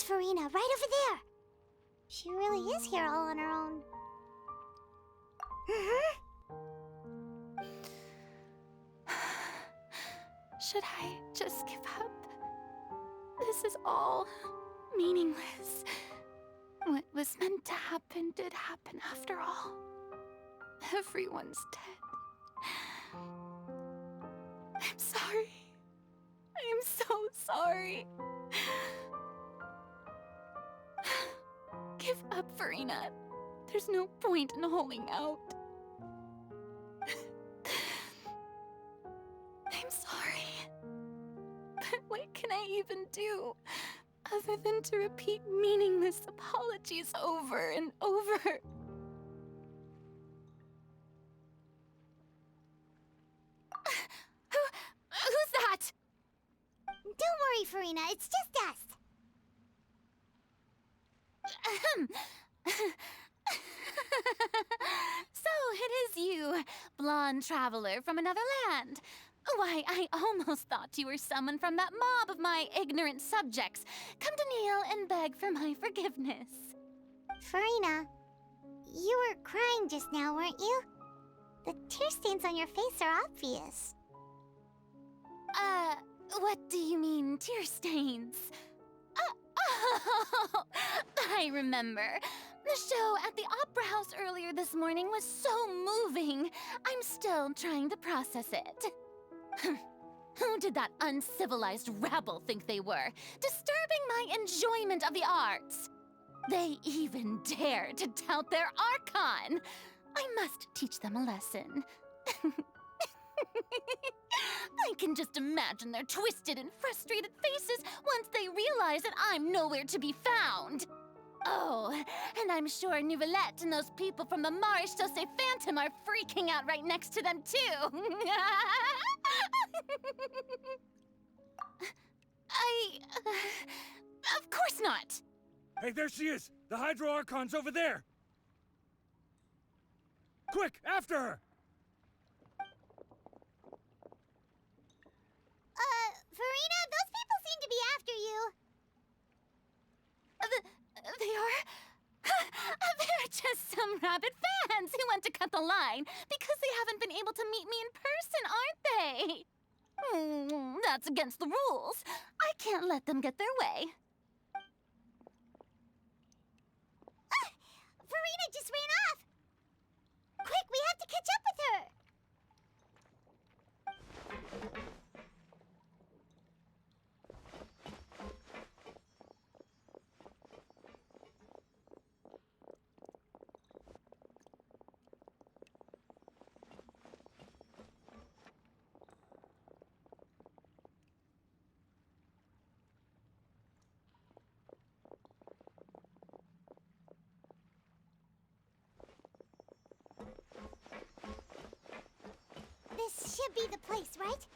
Furina, right over there. She really is here all on her own. Should I just give up? This is all meaningless. What was meant to happen did happen after all. Everyone's dead. I'm sorry. I am so sorry. Give up, Furina. There's no point in holding out. I'm sorry. But what can I even do other than to repeat meaningless apologies over and over? Who's that? Don't worry, Furina, it's just us. So it is you, blonde traveler from another land. Why, I almost thought you were someone from that mob of my ignorant subjects, come to kneel and beg for my forgiveness. Furina, you were crying just now, weren't you? The tear stains on your face are obvious. What do you mean, tear stains? Oh, I remember. The show at the Opera House earlier this morning was so moving. I'm still trying to process it. Who did that uncivilized rabble think they were, disturbing my enjoyment of the arts? They even dare to tout their archon. I must teach them a lesson. I can just imagine their twisted and frustrated faces once they realize that I'm nowhere to be found. Oh, and I'm sure Nouvellette and those people from the Marche Sauce Phantom are freaking out right next to them, too. Of course not. Hey, there she is! The Hydro Archon's over there! Quick, after her! Furina, those people seem to be after you. They are? They're just some rabid fans who want to cut the line because they haven't been able to meet me in person, aren't they? That's against the rules. I can't let them get their way. Furina just ran off. Quick, we have to catch up with her. This should be the place, right?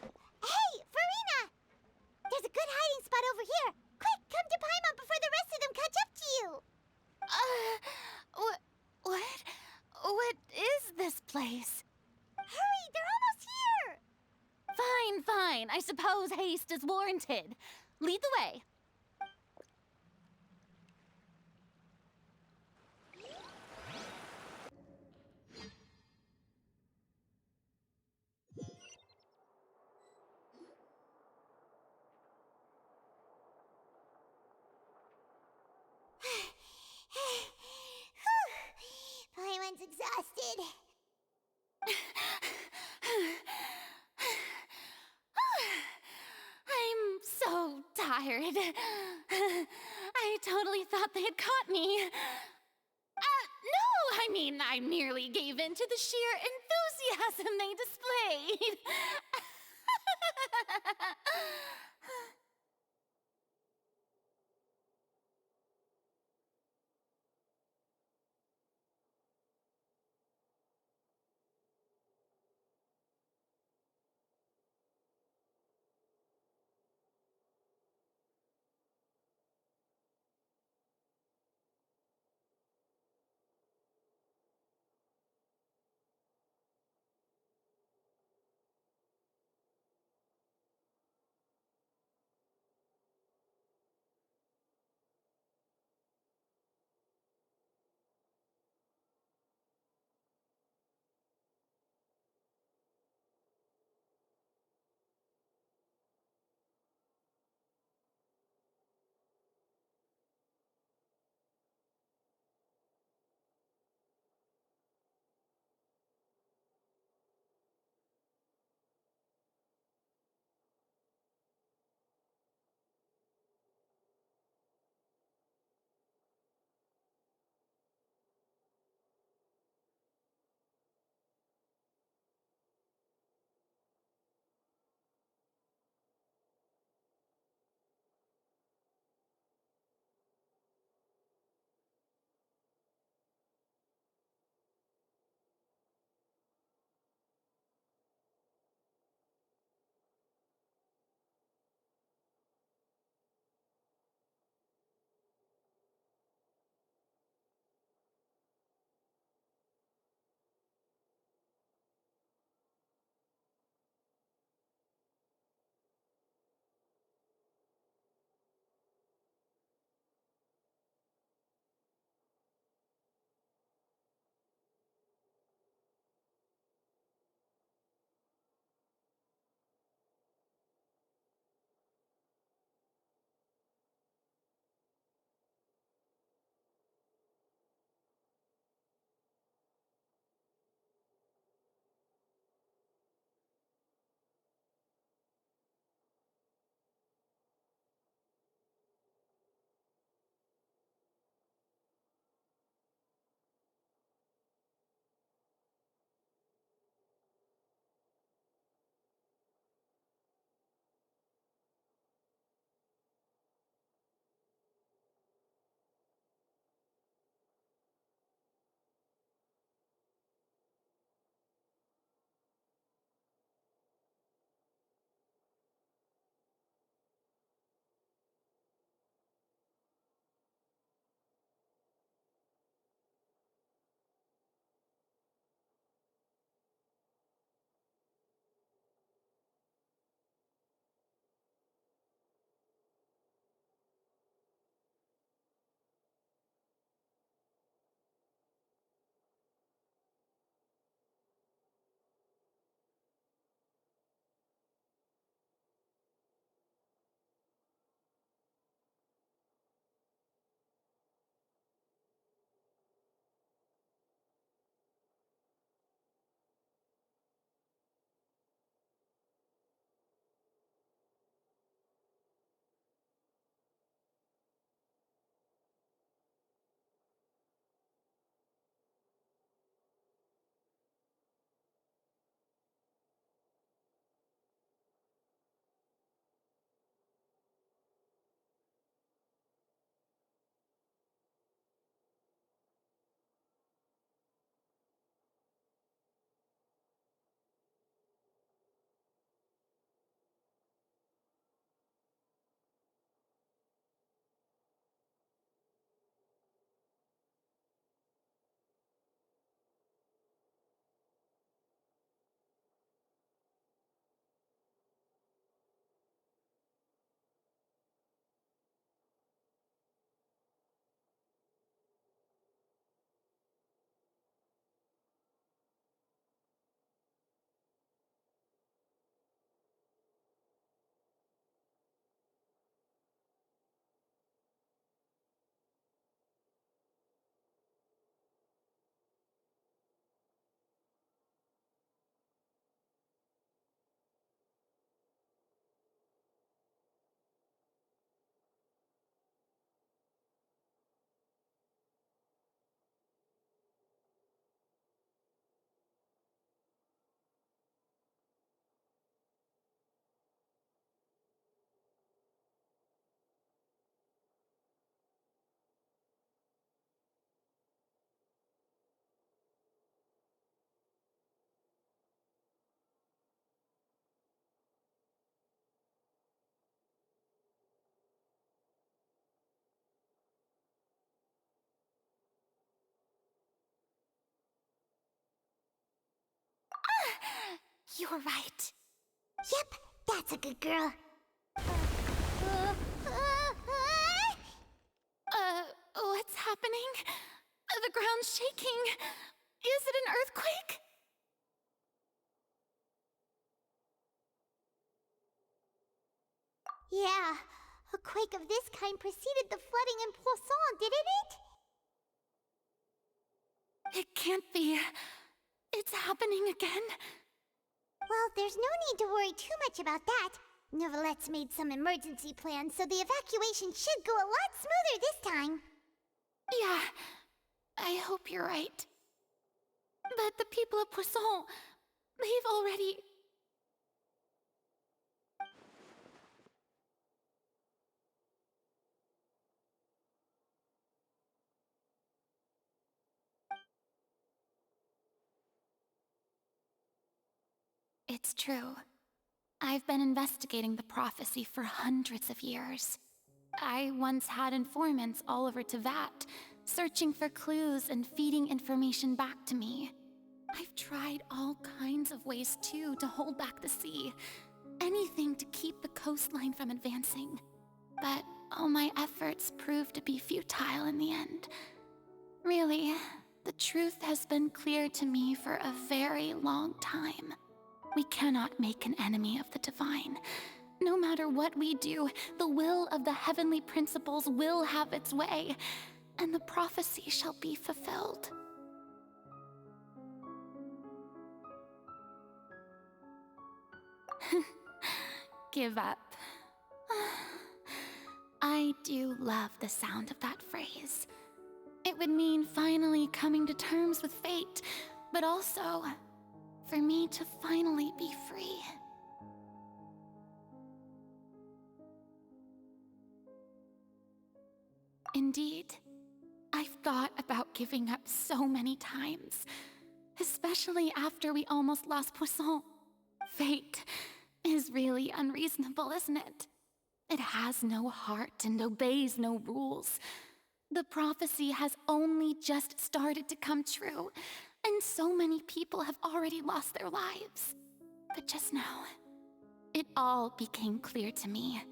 Hey, Furina! There's a good hiding spot over here. Quick, come to Paimon before the rest of them catch up to you. What is this place? Hurry, they're almost here. Fine. I suppose haste is warranted. Lead the way. Paimon's exhausted. I'm so tired. I totally thought they had caught me. No, I mean, I merely gave in to the sheer enthusiasm they displayed. You're right. Yep, that's a good girl. What's happening? The ground's shaking. Is it an earthquake? Yeah, a quake of this kind preceded the flooding in Poisson, didn't it? It can't be. It's happening again. Well, there's no need to worry too much about that. Neverlette's made some emergency plans, so the evacuation should go a lot smoother this time. Yeah, I hope you're right. But the people of Poisson, they've already... It's true. I've been investigating the prophecy for hundreds of years. I once had informants all over Tevat, searching for clues and feeding information back to me. I've tried all kinds of ways, too, to hold back the sea. Anything to keep the coastline from advancing. But all my efforts proved to be futile in the end. Really, the truth has been clear to me for a very long time. We cannot make an enemy of the divine. No matter what we do, the will of the heavenly principles will have its way, and the prophecy shall be fulfilled. Give up. I do love the sound of that phrase. It would mean finally coming to terms with fate, but also for me to finally be free. Indeed, I've thought about giving up so many times, especially after we almost lost Poisson. Fate is really unreasonable, isn't it? It has no heart and obeys no rules. The prophecy has only just started to come true, and so many people have already lost their lives. But just now, it all became clear to me.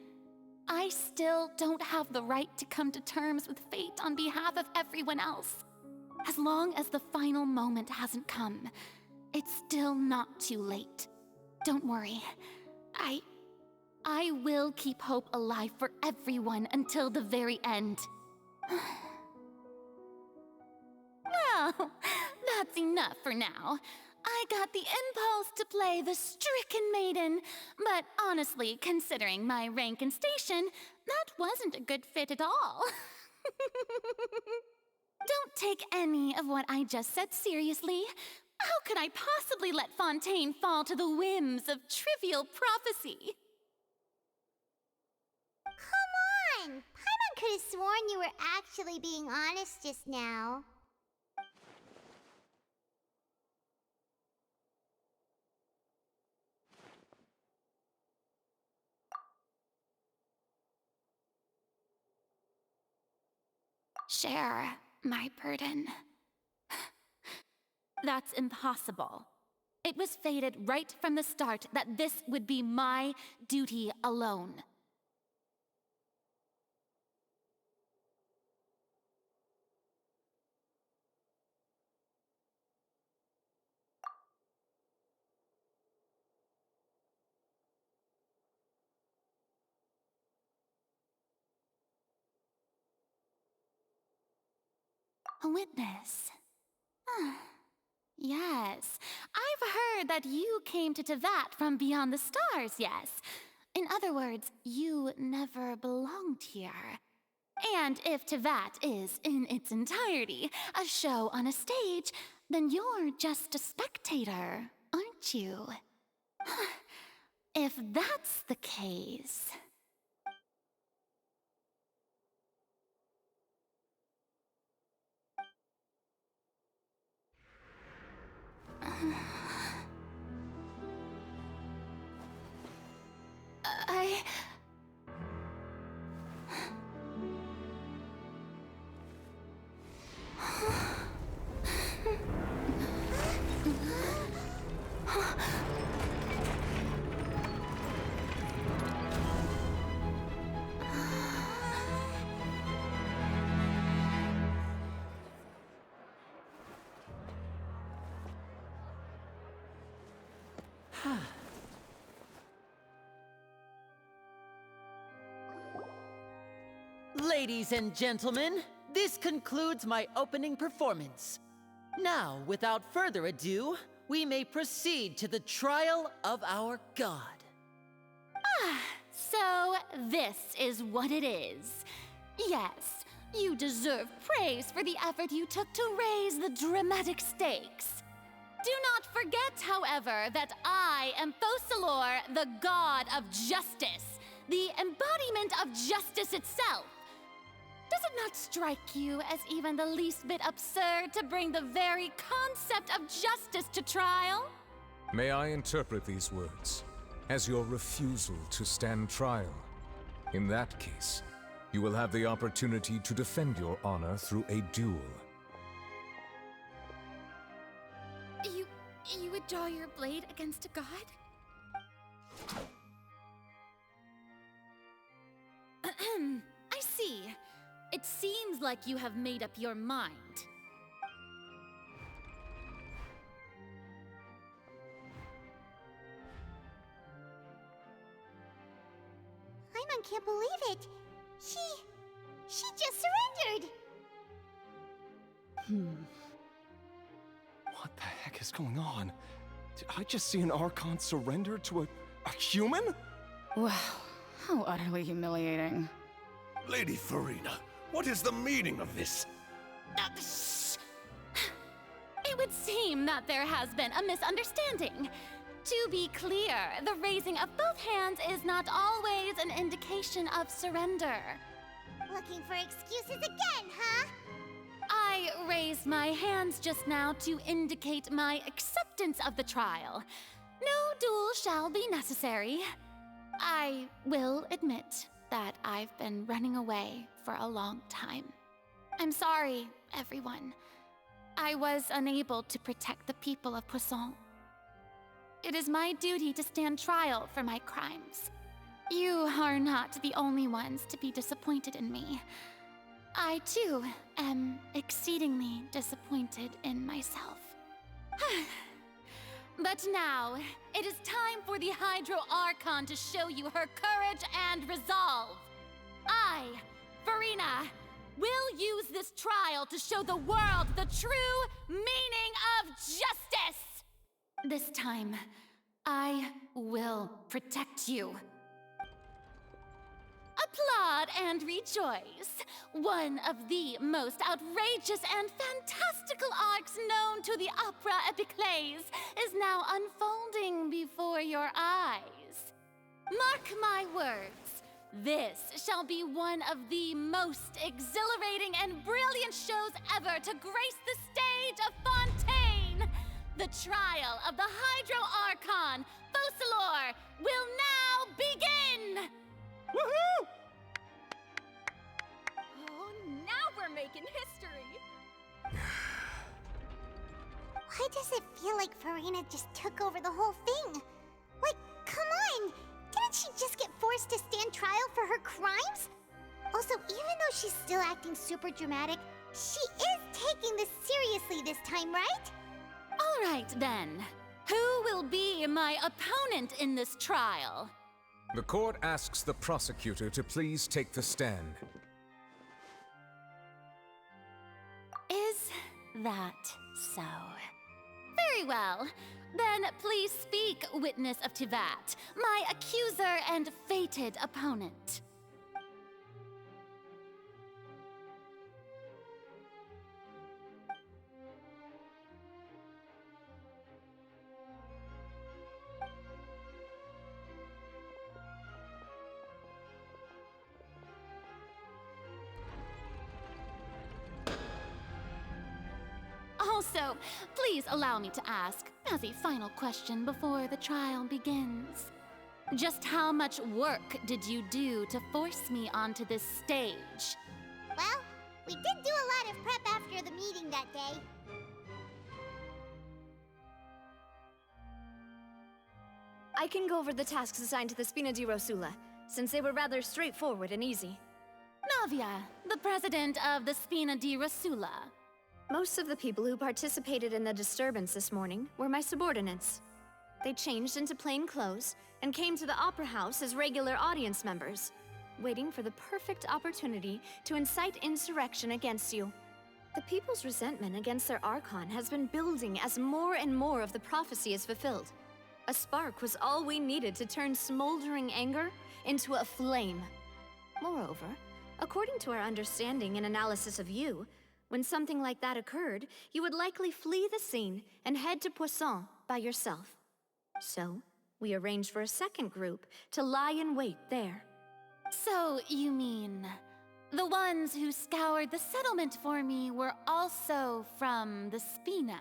I still don't have the right to come to terms with fate on behalf of everyone else. As long as the final moment hasn't come, it's still not too late. Don't worry. I will keep hope alive for everyone until the very end. Well, that's enough for now. I got the impulse to play the stricken maiden, but honestly, considering my rank and station, that wasn't a good fit at all. Don't take any of what I just said seriously. How could I possibly let Fontaine fall to the whims of trivial prophecy? Come on! Paimon could have sworn you were actually being honest just now. Share my burden. That's impossible. It was fated right from the start that this would be my duty alone. A witness. Yes, I've heard that you came to Tevat from beyond the stars, yes. In other words, you never belonged here. And if Tevat is, in its entirety, a show on a stage, then you're just a spectator, aren't you? If that's the case... I... Ladies and gentlemen, this concludes my opening performance. Now, without further ado, we may proceed to the trial of our god. So, this is what it is. Yes, you deserve praise for the effort you took to raise the dramatic stakes. Do not forget, however, that I am Focalor, the god of justice, the embodiment of justice itself. Does it not strike you as even the least bit absurd to bring the very concept of justice to trial? May I interpret these words as your refusal to stand trial? In that case, you will have the opportunity to defend your honor through a duel. You would draw your blade against a god? I see. It seems like you have made up your mind. Paimon can't believe it. She just surrendered. What the heck is going on? Did I just see an Archon surrender to a human? Wow, how utterly humiliating. Lady Furina, what is the meaning of this? Shh. It would seem that there has been a misunderstanding. To be clear, the raising of both hands is not always an indication of surrender. Looking for excuses again, huh? I raised my hands just now to indicate my acceptance of the trial. No duel shall be necessary. I will admit that I've been running away for a long time. I'm sorry, everyone. I was unable to protect the people of Poisson. It is my duty to stand trial for my crimes. You are not the only ones to be disappointed in me. I, too, am exceedingly disappointed in myself. But now, it is time for the Hydro Archon to show you her courage and resolve. I, Furina, will use this trial to show the world the true meaning of justice! This time, I will protect you. Applaud and rejoice. One of the most outrageous and fantastical arcs known to the opera epiclese is now unfolding before your eyes. Mark my words, this shall be one of the most exhilarating and brilliant shows ever to grace the stage of Fontaine. The trial of the Hydro Archon, Focalor, will now begin! Woohoo! Oh, now we're making history! Why does it feel like Furina just took over the whole thing? Like, come on! Didn't she just get forced to stand trial for her crimes? Also, even though she's still acting super dramatic, she is taking this seriously this time, right? All right, then. Who will be my opponent in this trial? The court asks the prosecutor to please take the stand. Is that so? Very well. Then please speak, witness of Tivat, my accuser and fated opponent. Also, please allow me to ask, as a final question before the trial begins. Just how much work did you do to force me onto this stage? Well, we did do a lot of prep after the meeting that day. I can go over the tasks assigned to the Spina di Rosula, since they were rather straightforward and easy. Navia, the president of the Spina di Rosula. Most of the people who participated in the disturbance this morning were my subordinates. They changed into plain clothes and came to the Opera House as regular audience members, waiting for the perfect opportunity to incite insurrection against you. The people's resentment against their Archon has been building as more and more of the prophecy is fulfilled. A spark was all we needed to turn smoldering anger into a flame. Moreover, according to our understanding and analysis of you, when something like that occurred, you would likely flee the scene and head to Poisson by yourself. So, we arranged for a second group to lie in wait there. So, you mean the ones who scoured the settlement for me were also from the Spina?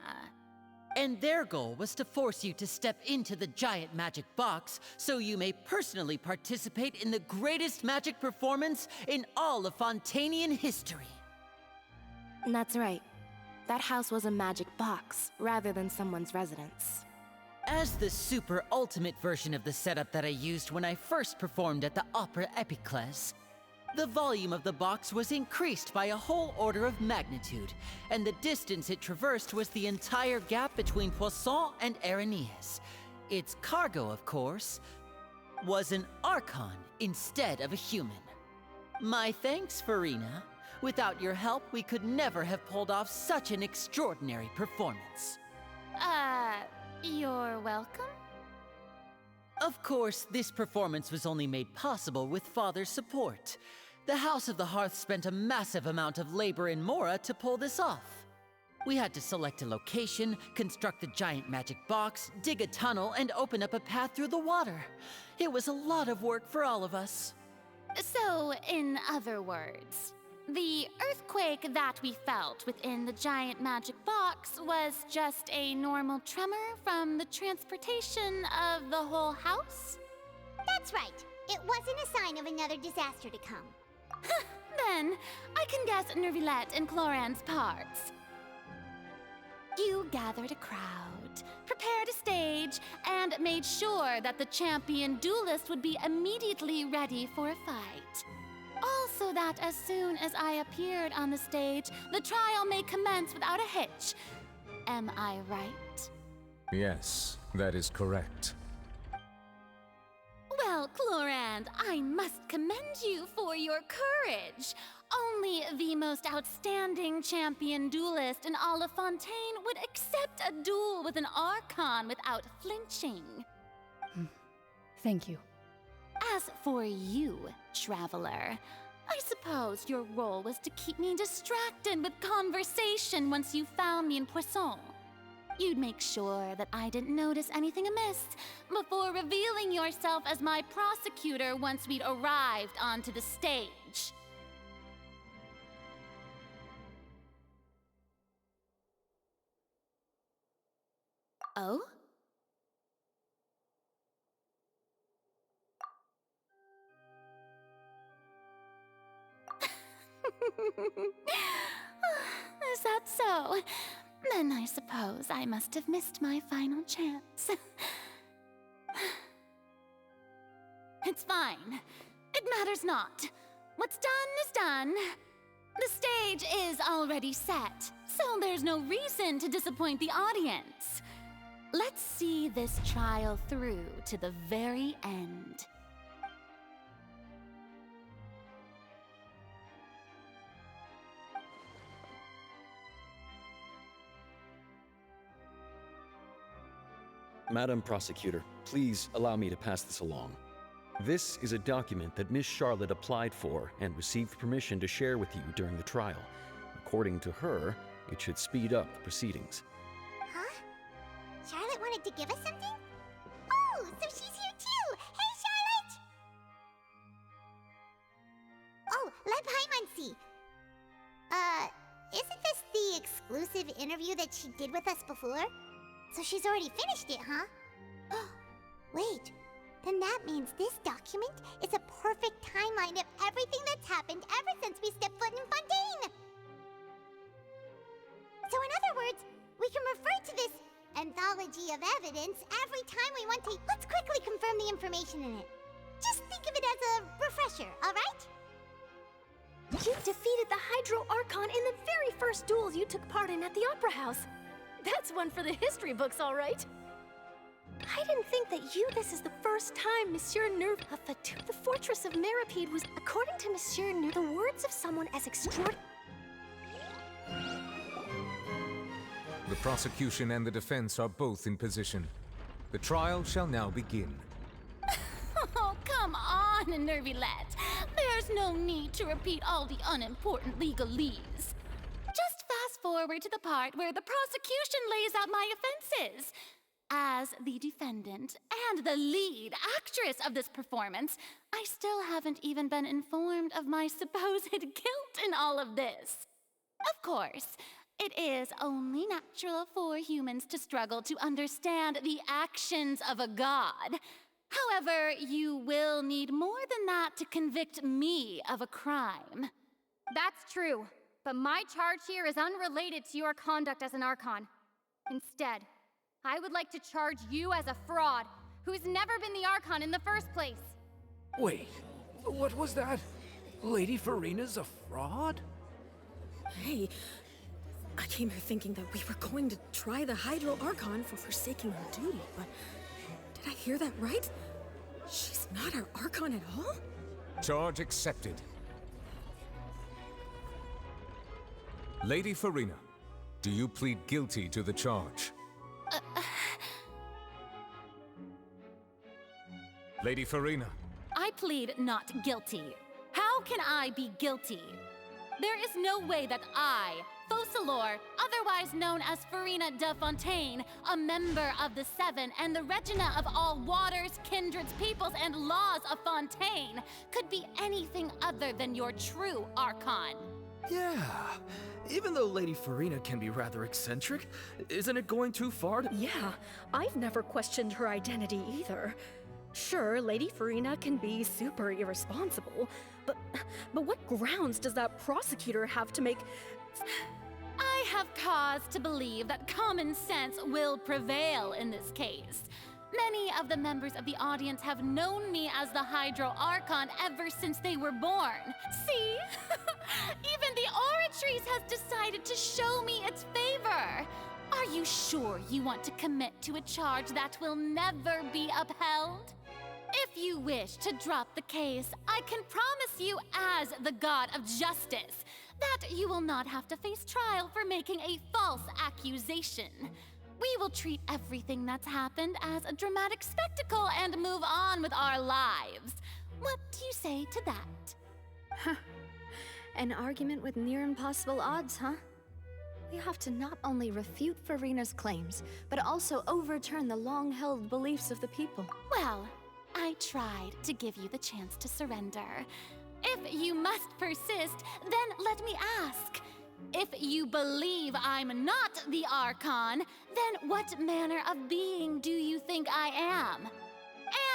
And their goal was to force you to step into the giant magic box so you may personally participate in the greatest magic performance in all of Fontanian history. That's right. That house was a magic box, rather than someone's residence. As the super ultimate version of the setup that I used when I first performed at the Opera Epiclese, the volume of the box was increased by a whole order of magnitude, and the distance it traversed was the entire gap between Poisson and Areneas. Its cargo, of course, was an Archon instead of a human. My thanks, Furina. Without your help, we could never have pulled off such an extraordinary performance. You're welcome? Of course, this performance was only made possible with Father's support. The House of the Hearth spent a massive amount of labor in Mora to pull this off. We had to select a location, construct the giant magic box, dig a tunnel, and open up a path through the water. It was a lot of work for all of us. So, in other words, the earthquake that we felt within the giant magic box was just a normal tremor from the transportation of the whole house? That's right. It wasn't a sign of another disaster to come. Then, I can guess Nervilette and Cloran's parts. You gathered a crowd, prepared a stage, and made sure that the champion duelist would be immediately ready for a fight. Also that as soon as I appeared on the stage, the trial may commence without a hitch. Am I right? Yes, that is correct. Well, Clorand, I must commend you for your courage. Only the most outstanding champion duelist in all of Fontaine would accept a duel with an Archon without flinching. Thank you. As for you, Traveler, I suppose your role was to keep me distracted with conversation once you found me in Poisson. You'd make sure that I didn't notice anything amiss before revealing yourself as my prosecutor once we'd arrived onto the stage. Oh? Is that so? Then I suppose I must have missed my final chance. It's fine. It matters not. What's done is done. The stage is already set, so there's no reason to disappoint the audience. Let's see this trial through to the very end. Madam Prosecutor, please allow me to pass this along. This is a document that Miss Charlotte applied for and received permission to share with you during the trial. According to her, it should speed up the proceedings. Huh? Charlotte wanted to give us something? Oh, so she's here too! Hey, Charlotte! Oh, Leb Hymansi. Isn't this the exclusive interview that she did with us before? So she's already finished it, huh? Oh, wait. Then that means this document is a perfect timeline of everything that's happened ever since we stepped foot in Fontaine! So in other words, we can refer to this anthology of evidence every time we want to. Let's quickly confirm the information in it. Just think of it as a refresher, alright? You defeated the Hydro Archon in the very first duels you took part in at the Opera House. That's one for the history books, all right. I didn't think that this is the first time Monsieur Nerva to the fortress of Meripede was, according to Monsieur Nerva, the words of someone as extraordinary. The prosecution and the defense are both in position. The trial shall now begin. Oh, come on, Nervilette. There's no need to repeat all the unimportant legalese. Just fast forward to the part where the prosecution lays out my offenses. As the defendant and the lead actress of this performance, I still haven't even been informed of my supposed guilt in all of this. Of course, it is only natural for humans to struggle to understand the actions of a god. However, you will need more than that to convict me of a crime. That's true, but my charge here is unrelated to your conduct as an Archon. Instead, I would like to charge you as a fraud who's never been the Archon in the first place. Wait, what was that? Lady Furina's a fraud? Hey, I came here thinking that we were going to try the Hydro Archon for forsaking her duty, but did I hear that right? She's not our Archon at all? Charge accepted. Lady Furina, do you plead guilty to the charge? Lady Furina. I plead not guilty. How can I be guilty? There is no way that I, Focalor, otherwise known as Furina de Fontaine, a member of the Seven and the Regina of all waters, kindreds, peoples, and laws of Fontaine, could be anything other than your true Archon. Yeah, even though Lady Furina can be rather eccentric, isn't it going too far to— Yeah, I've never questioned her identity either. Sure, Lady Furina can be super irresponsible, but what grounds does that prosecutor have to make— I have cause to believe that common sense will prevail in this case. Many of the members of the audience have known me as the Hydro Archon ever since they were born. See? Even the Oratrice has decided to show me its favor. Are you sure you want to commit to a charge that will never be upheld? If you wish to drop the case, I can promise you as the God of Justice that you will not have to face trial for making a false accusation. We will treat everything that's happened as a dramatic spectacle and move on with our lives. What do you say to that? Huh. An argument with near impossible odds, huh? We have to not only refute Furina's claims, but also overturn the long-held beliefs of the people. Well, I tried to give you the chance to surrender. If you must persist, then let me ask. If you believe I'm not the Archon, then what manner of being do you think I am?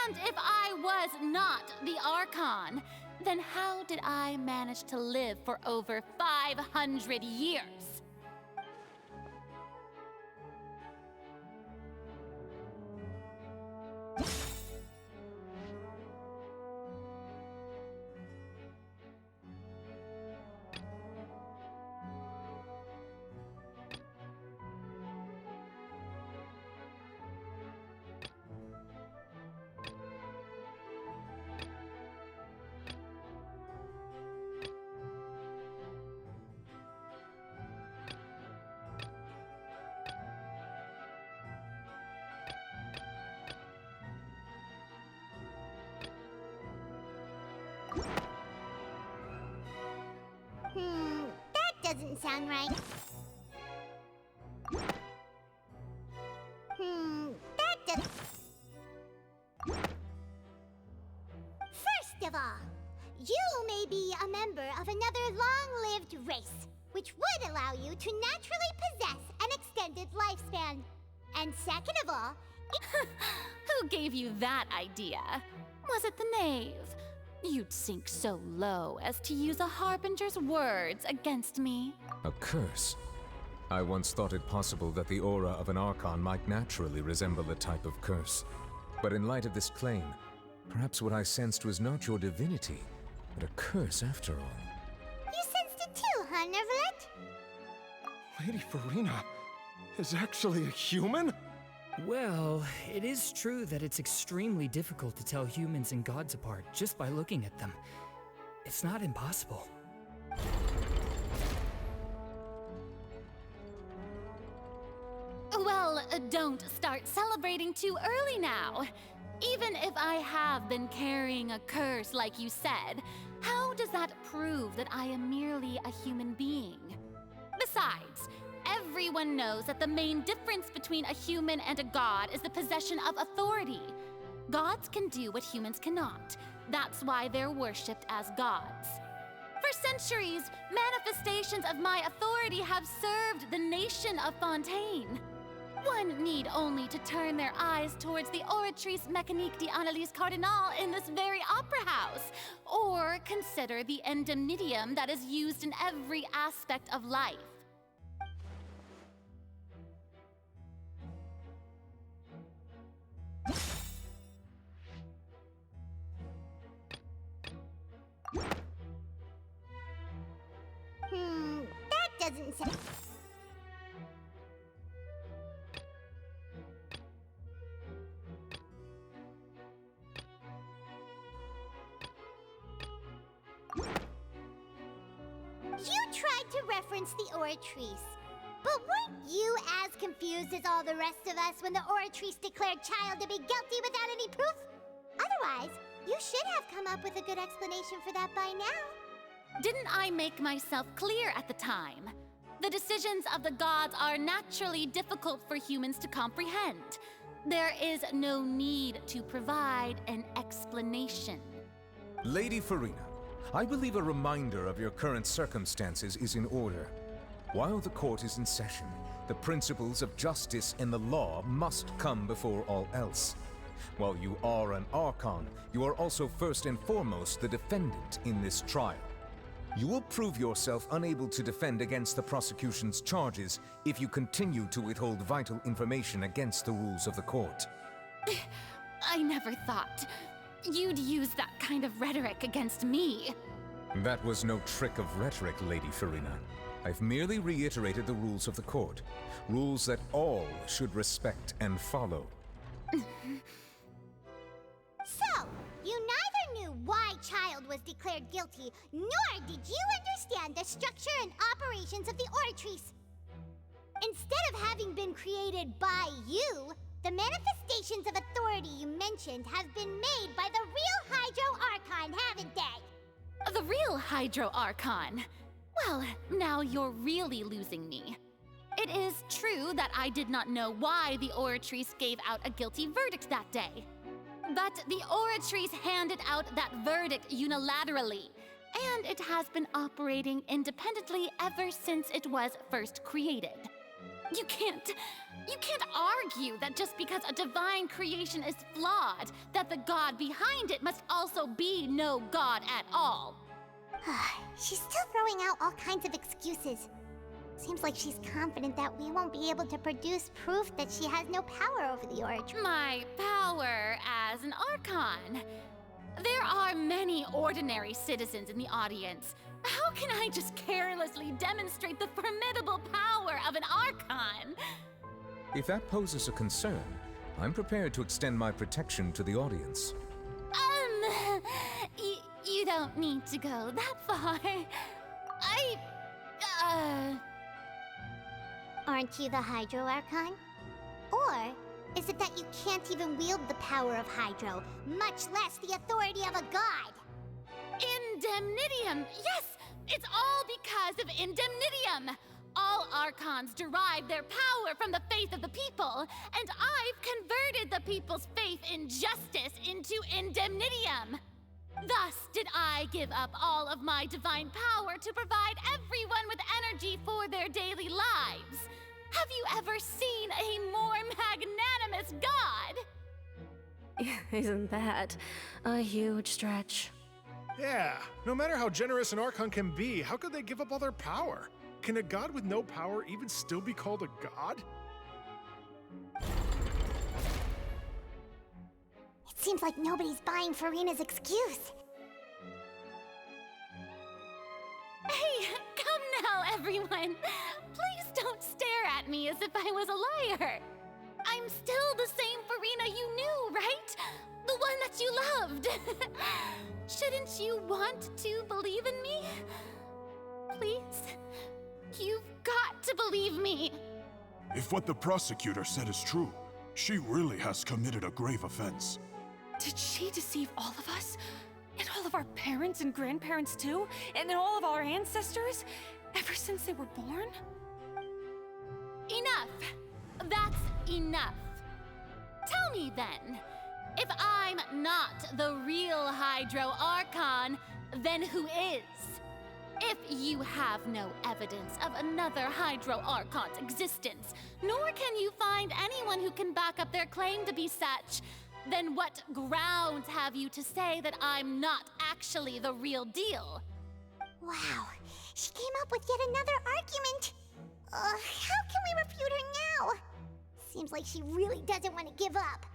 And if I was not the Archon, then how did I manage to live for over 500 years? That doesn't sound right. That doesn't... First of all, you may be a member of another long-lived race, which would allow you to naturally possess an extended lifespan. And second of all... Who gave you that idea? Was it the knave? You'd sink so low as to use a harbinger's words against me. A curse? I once thought it possible that the aura of an Archon might naturally resemble a type of curse. But in light of this claim, perhaps what I sensed was not your divinity, but a curse after all. You sensed it too, huh, Nervalette? Lady Furina is actually a human? Well, it is true that it's extremely difficult to tell humans and gods apart just by looking at them. It's not impossible. Well, don't start celebrating too early now. Even if I have been carrying a curse like you said, how does that prove that I am merely a human being? Besides, everyone knows that the main difference between a human and a god is the possession of authority. Gods can do what humans cannot. That's why they're worshipped as gods. For centuries, manifestations of my authority have served the nation of Fontaine. One need only to turn their eyes towards the Oratrice Mécanique d'Analyse Cardinal in this very opera house, or consider the indemnitium that is used in every aspect of life. That doesn't sound... You tried to reference the Oratrice, but weren't you as confused as all the rest of us when the Oratrice declared Child to be guilty without any proof? Otherwise, you should have come up with a good explanation for that by now. Didn't I make myself clear at the time? The decisions of the gods are naturally difficult for humans to comprehend. There is no need to provide an explanation. Lady Furina, I believe a reminder of your current circumstances is in order. While the court is in session, the principles of justice and the law must come before all else. While you are an Archon, you are also first and foremost the defendant in this trial. You will prove yourself unable to defend against the prosecution's charges if you continue to withhold vital information against the rules of the court. I never thought you'd use that kind of rhetoric against me. That was no trick of rhetoric, Lady Furina. I've merely reiterated the rules of the court. Rules that all should respect and follow. So, you neither knew why Child was declared guilty, nor did you understand the structure and operations of the Oratrice. Instead of having been created by you, the manifestations of authority you mentioned have been made by the real Hydro Archon, haven't they? The real Hydro Archon? Well, now you're really losing me. It is true that I did not know why the Oratrice gave out a guilty verdict that day. But the Oratrice handed out that verdict unilaterally, and it has been operating independently ever since it was first created. You can't argue that just because a divine creation is flawed, that the god behind it must also be no god at all. She's still throwing out all kinds of excuses. Seems like she's confident that we won't be able to produce proof that she has no power over the Oratrice. My power as an Archon? There are many ordinary citizens in the audience. How can I just carelessly demonstrate the formidable power of an Archon? If that poses a concern, I'm prepared to extend my protection to the audience. You don't need to go that far. Aren't you the Hydro Archon? Or is it that you can't even wield the power of Hydro, much less the authority of a god? Indemnitium! Yes! It's all because of Indemnitium! All Archons derive their power from the faith of the people, and I've converted the people's faith in justice into Indemnitium! Thus did I give up all of my divine power to provide everyone with energy for their daily lives. Have you ever seen a more magnanimous god? Isn't that a huge stretch? Yeah, no matter how generous an Archon can be, how could they give up all their power? Can a god with no power even still be called a god? It seems like nobody's buying Furina's excuse. Hey, come now, everyone! Please don't stare at me as if I was a liar! I'm still the same Furina you knew, right? The one that you loved. Shouldn't you want to believe in me? Please? You've got to believe me. If what the prosecutor said is true, she really has committed a grave offense. Did she deceive all of us? And all of our parents and grandparents too? And all of our ancestors? Ever since they were born? Enough! That's enough. Tell me then, if I'm not the real Hydro Archon, then who is? If you have no evidence of another Hydro Archon's existence, nor can you find anyone who can back up their claim to be such, then what grounds have you to say that I'm not actually the real deal? Wow, she came up with yet another argument. How can we refute her now? Seems like she really doesn't want to give up.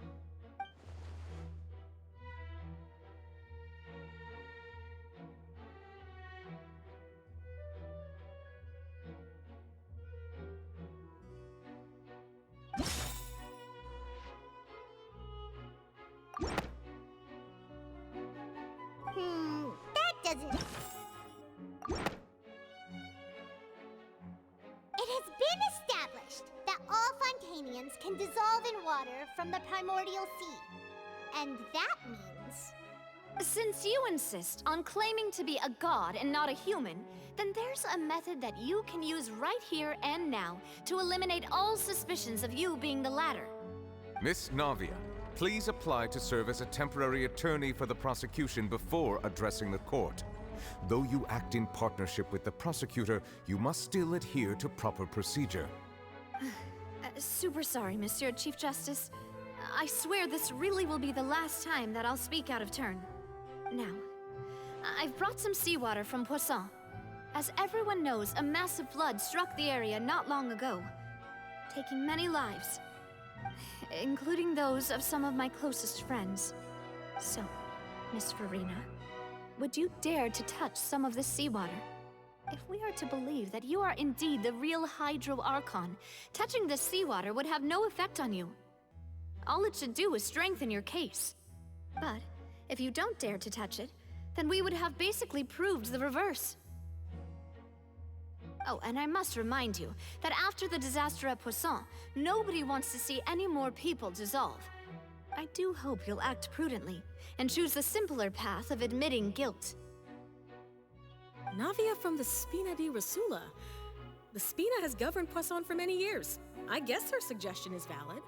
That doesn't... It has been established that all Fontanians can dissolve in water from the primordial sea. And that means... Since you insist on claiming to be a god and not a human, then there's a method that you can use right here and now to eliminate all suspicions of you being the latter. Miss Navia, please apply to serve as a temporary attorney for the prosecution before addressing the court. Though you act in partnership with the prosecutor, you must still adhere to proper procedure. Super sorry, Monsieur Chief Justice. I swear this really will be the last time that I'll speak out of turn. Now, I've brought some seawater from Poisson. As everyone knows, a massive flood struck the area not long ago, taking many lives, including those of some of my closest friends. So, Miss Furina, would you dare to touch some of this seawater? If we are to believe that you are indeed the real Hydro Archon, touching this seawater would have no effect on you. All it should do is strengthen your case. But if you don't dare to touch it, then we would have basically proved the reverse. Oh, and I must remind you that after the disaster at Poisson, nobody wants to see any more people dissolve. I do hope you'll act prudently and choose the simpler path of admitting guilt. Navia from the Spina di Rasula. The Spina has governed Poisson for many years. I guess her suggestion is valid.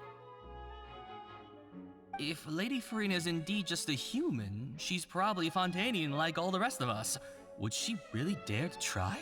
If Lady Furina is indeed just a human, she's probably Fontanian like all the rest of us. Would she really dare to try?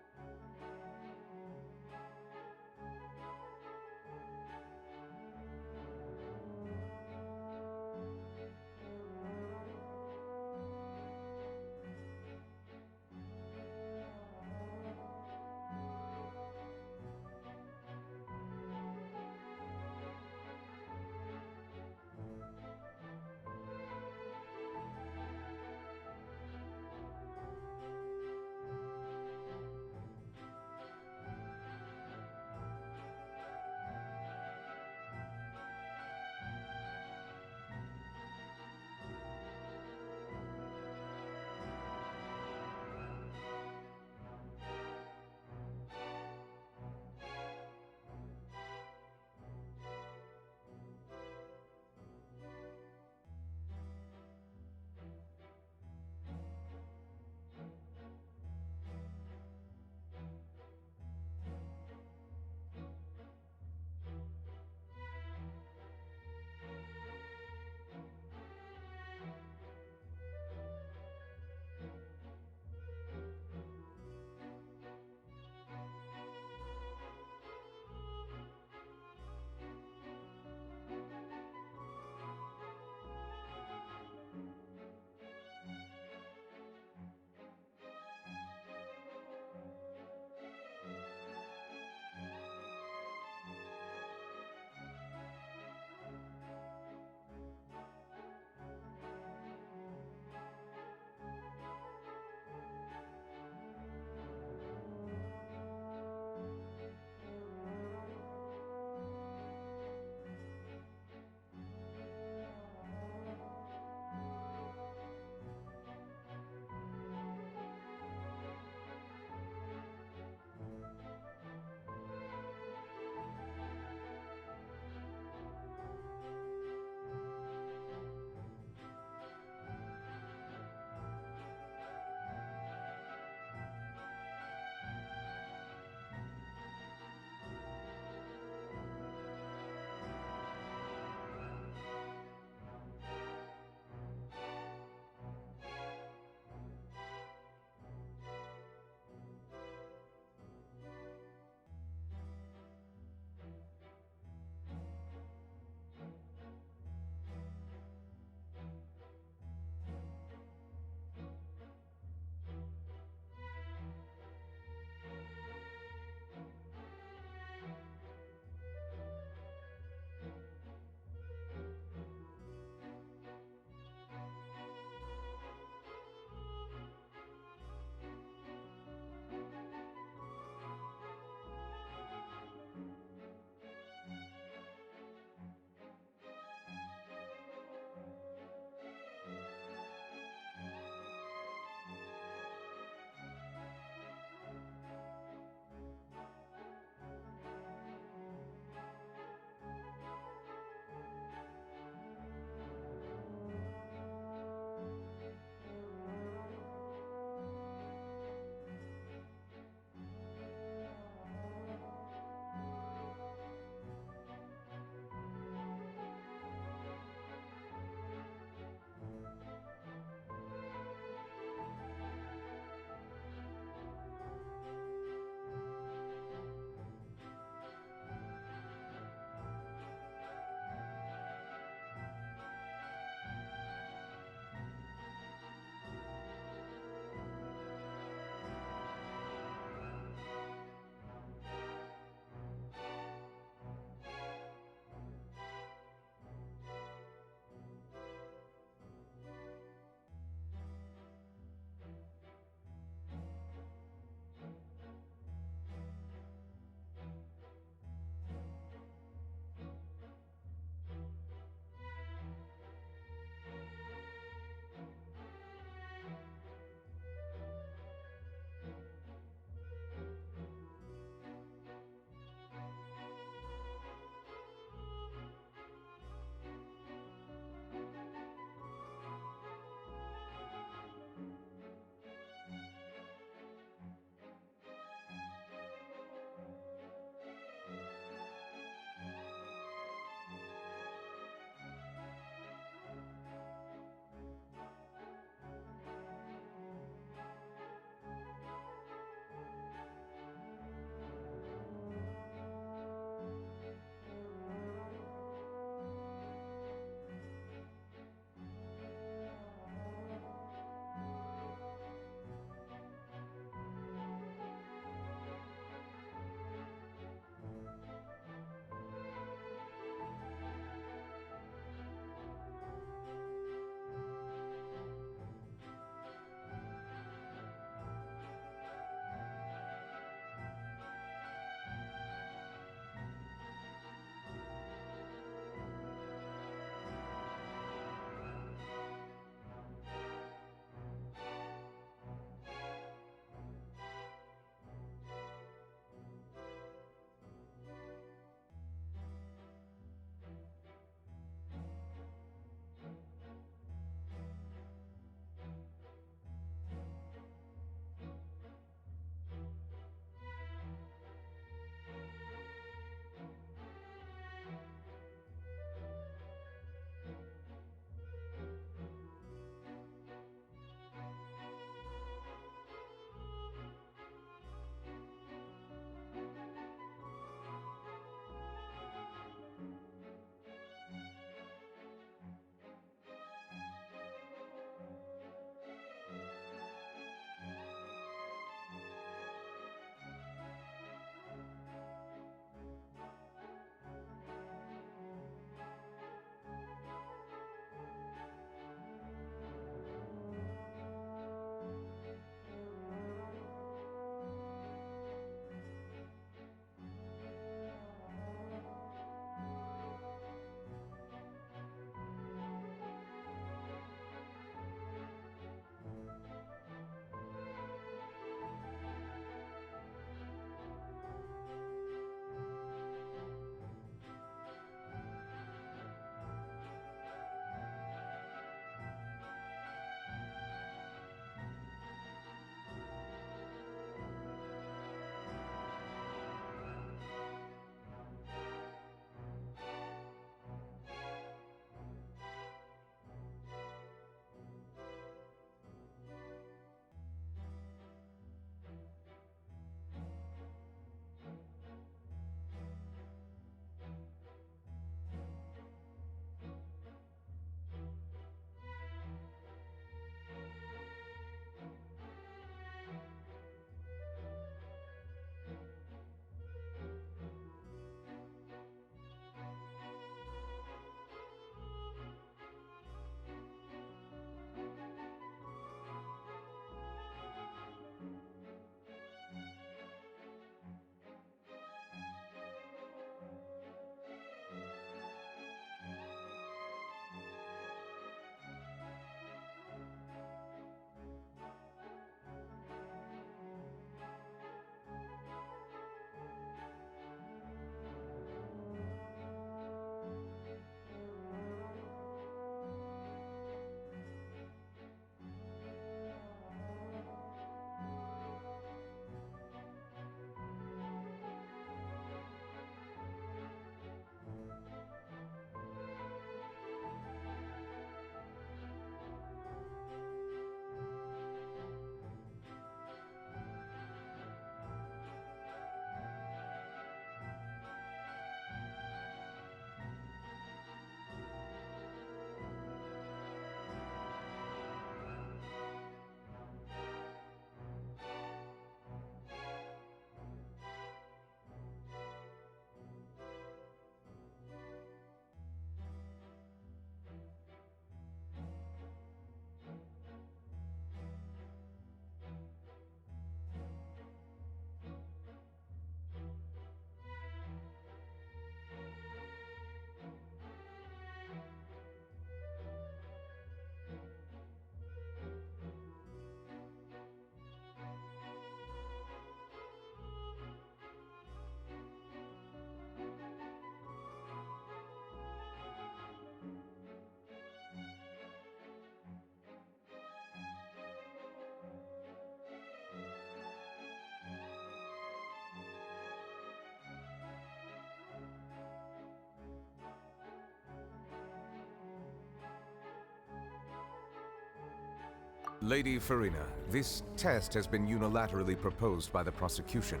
Lady Furina, this test has been unilaterally proposed by the prosecution.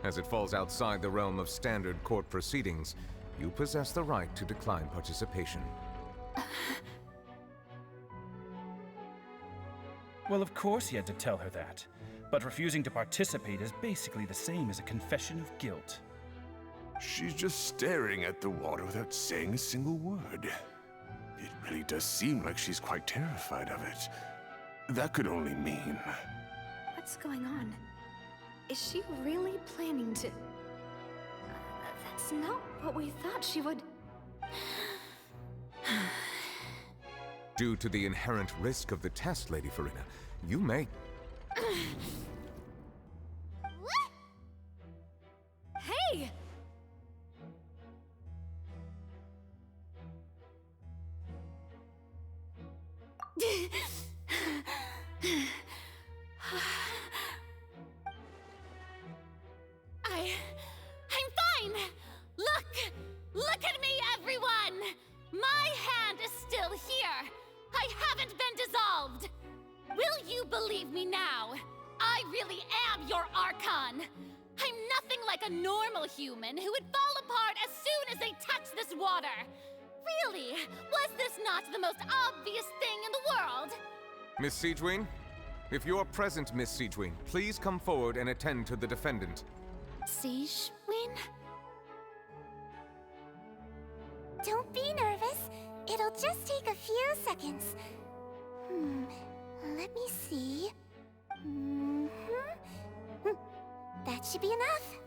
As it falls outside the realm of standard court proceedings, you possess the right to decline participation. Well, of course he had to tell her that. But refusing to participate is basically the same as a confession of guilt. She's just staring at the water without saying a single word. It really does seem like she's quite terrified of it. That could only mean... What's going on? Is she really planning to... That's not what we thought she would... Due to the inherent risk of the test, Lady Furina, you may... Hey! I'm fine! Look at me, everyone! My hand is still here! I haven't been dissolved! Will you believe me now? I really am your Archon! I'm nothing like a normal human who would fall apart as soon as they touch this water! Really, was this not the most obvious thing in the world? Miss Siegewin? If you're present, Miss Siegewin, please come forward and attend to the defendant. Siegewin? Don't be nervous. It'll just take a few seconds. Let me see. That should be enough.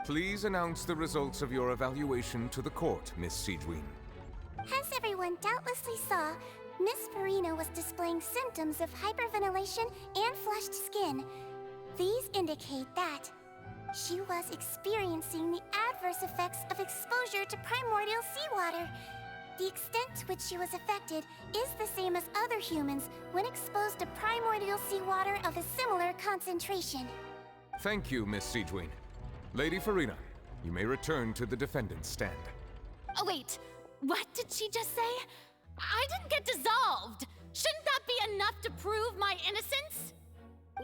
Please announce the results of your evaluation to the court, Miss Siegewin. As everyone doubtlessly saw, Miss Furina was displaying symptoms of hyperventilation and flushed skin. These indicate that she was experiencing the adverse effects of exposure to primordial seawater. The extent to which she was affected is the same as other humans when exposed to primordial seawater of a similar concentration. Thank you, Miss Siegewin. Lady Furina, you may return to the defendant's stand. Oh wait, what did she just say? I didn't get dissolved! Shouldn't that be enough to prove my innocence?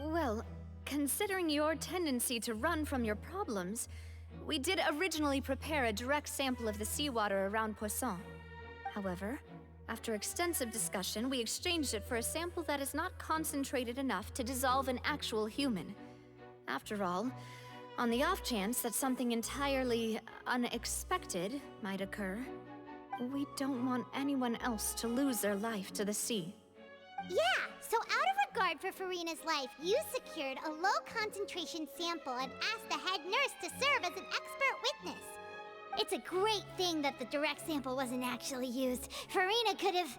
Well, considering your tendency to run from your problems, we did originally prepare a direct sample of the seawater around Poisson. However, after extensive discussion, we exchanged it for a sample that is not concentrated enough to dissolve an actual human. After all, on the off chance that something entirely unexpected might occur, we don't want anyone else to lose their life to the sea. Yeah, so out of regard for Furina's life, you secured a low-concentration sample and asked the head nurse to serve as an expert witness. It's a great thing that the direct sample wasn't actually used. Furina could have...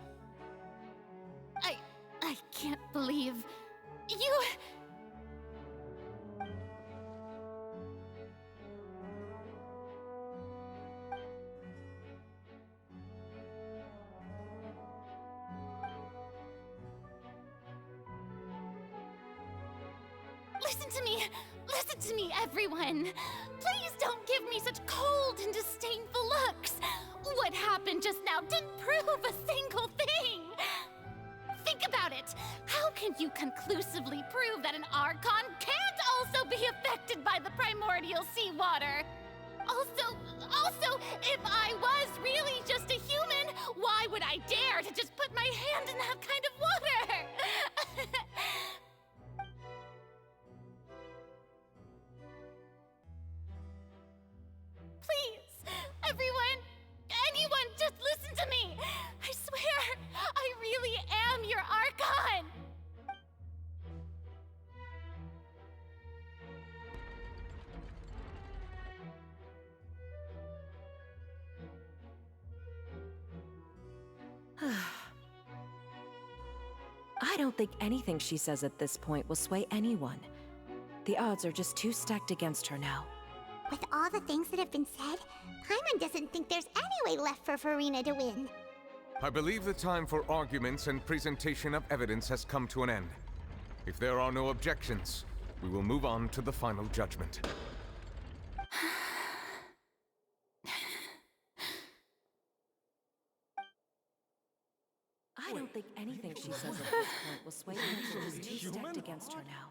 I can't believe... you... Listen to me, everyone. Please don't give me such cold and disdainful looks. What happened just now didn't prove a single thing. Think about it. How can you conclusively prove that an Archon can't also be affected by the primordial seawater? Also, if I was really just a human, why would I dare to just put my hand in that kind of water? Please, everyone, anyone, just listen to me. I swear, I really am your Archon. I don't think anything she says at this point will sway anyone. The odds are just too stacked against her now. With all the things that have been said, Paimon doesn't think there's any way left for Furina to win. I believe the time for arguments and presentation of evidence has come to an end. If there are no objections, we will move on to the final judgment. I don't think anything she says at this point will sway anyone. against her now.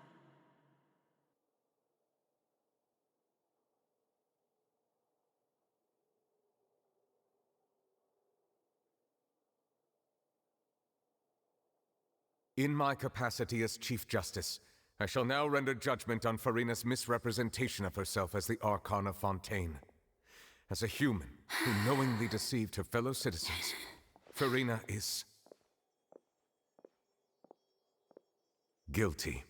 In my capacity as Chief Justice, I shall now render judgment on Furina's misrepresentation of herself as the Archon of Fontaine. As a human who knowingly deceived her fellow citizens, Furina is guilty.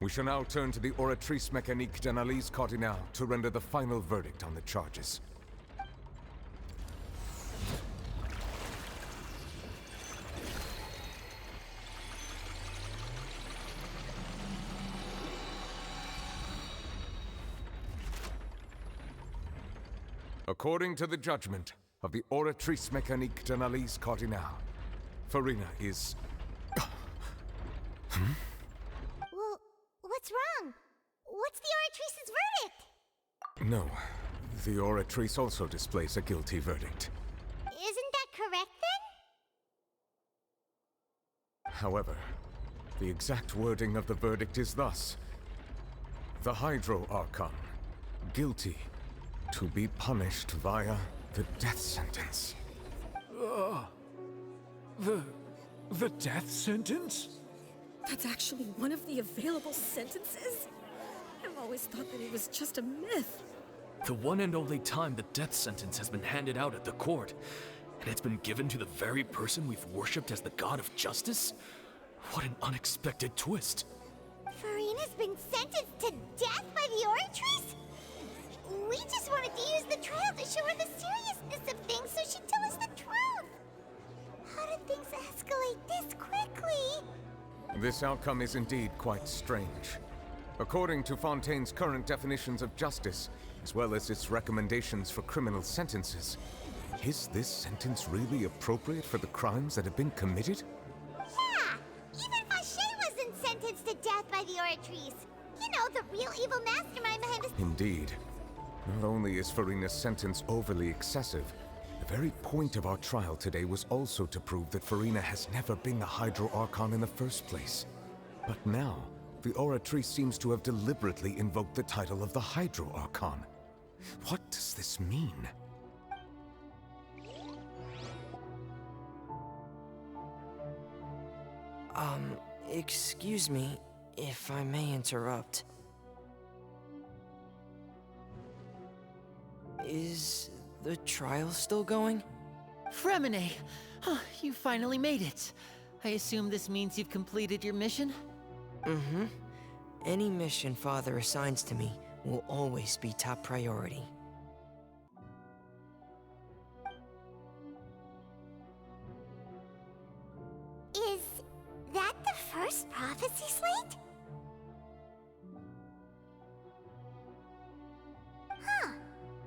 We shall now turn to the Oratrice Mécanique d'Analyse Cardinale to render the final verdict on the charges. According to the judgment of the Oratrice Mécanique d'Analyse Cardinale, Furina is... Well, what's wrong? What's the Oratrice's verdict? No, the Oratrice also displays a guilty verdict. Isn't that correct then? However, the exact wording of the verdict is thus. The Hydro Archon, guilty, to be punished via the death sentence. The death sentence? That's actually one of the available sentences? I've always thought that it was just a myth. The one and only time the death sentence has been handed out at the court, and it's been given to the very person we've worshipped as the god of justice? What an unexpected twist. Furina's been sentenced to death by the Oratrice? We just wanted to use the trial to show her the seriousness of things so she'd tell us the truth. How did things escalate this quickly? This outcome is indeed quite strange. According to Fontaine's current definitions of justice, as well as its recommendations for criminal sentences, is this sentence really appropriate for the crimes that have been committed? Yeah! Even Fauché wasn't sentenced to death by the Oratrice. You know, the real evil mastermind behind this. Indeed. Not only is Furina's sentence overly excessive, the very point of our trial today was also to prove that Furina has never been the Hydro Archon in the first place. But now, the Oratrice seems to have deliberately invoked the title of the Hydro Archon. What does this mean? Excuse me, if I may interrupt. Is the trial still going? Fremine! You finally made it. I assume this means you've completed your mission? Mm-hmm. Any mission Father assigns to me will always be top priority. Is that the first prophecy slate? Huh.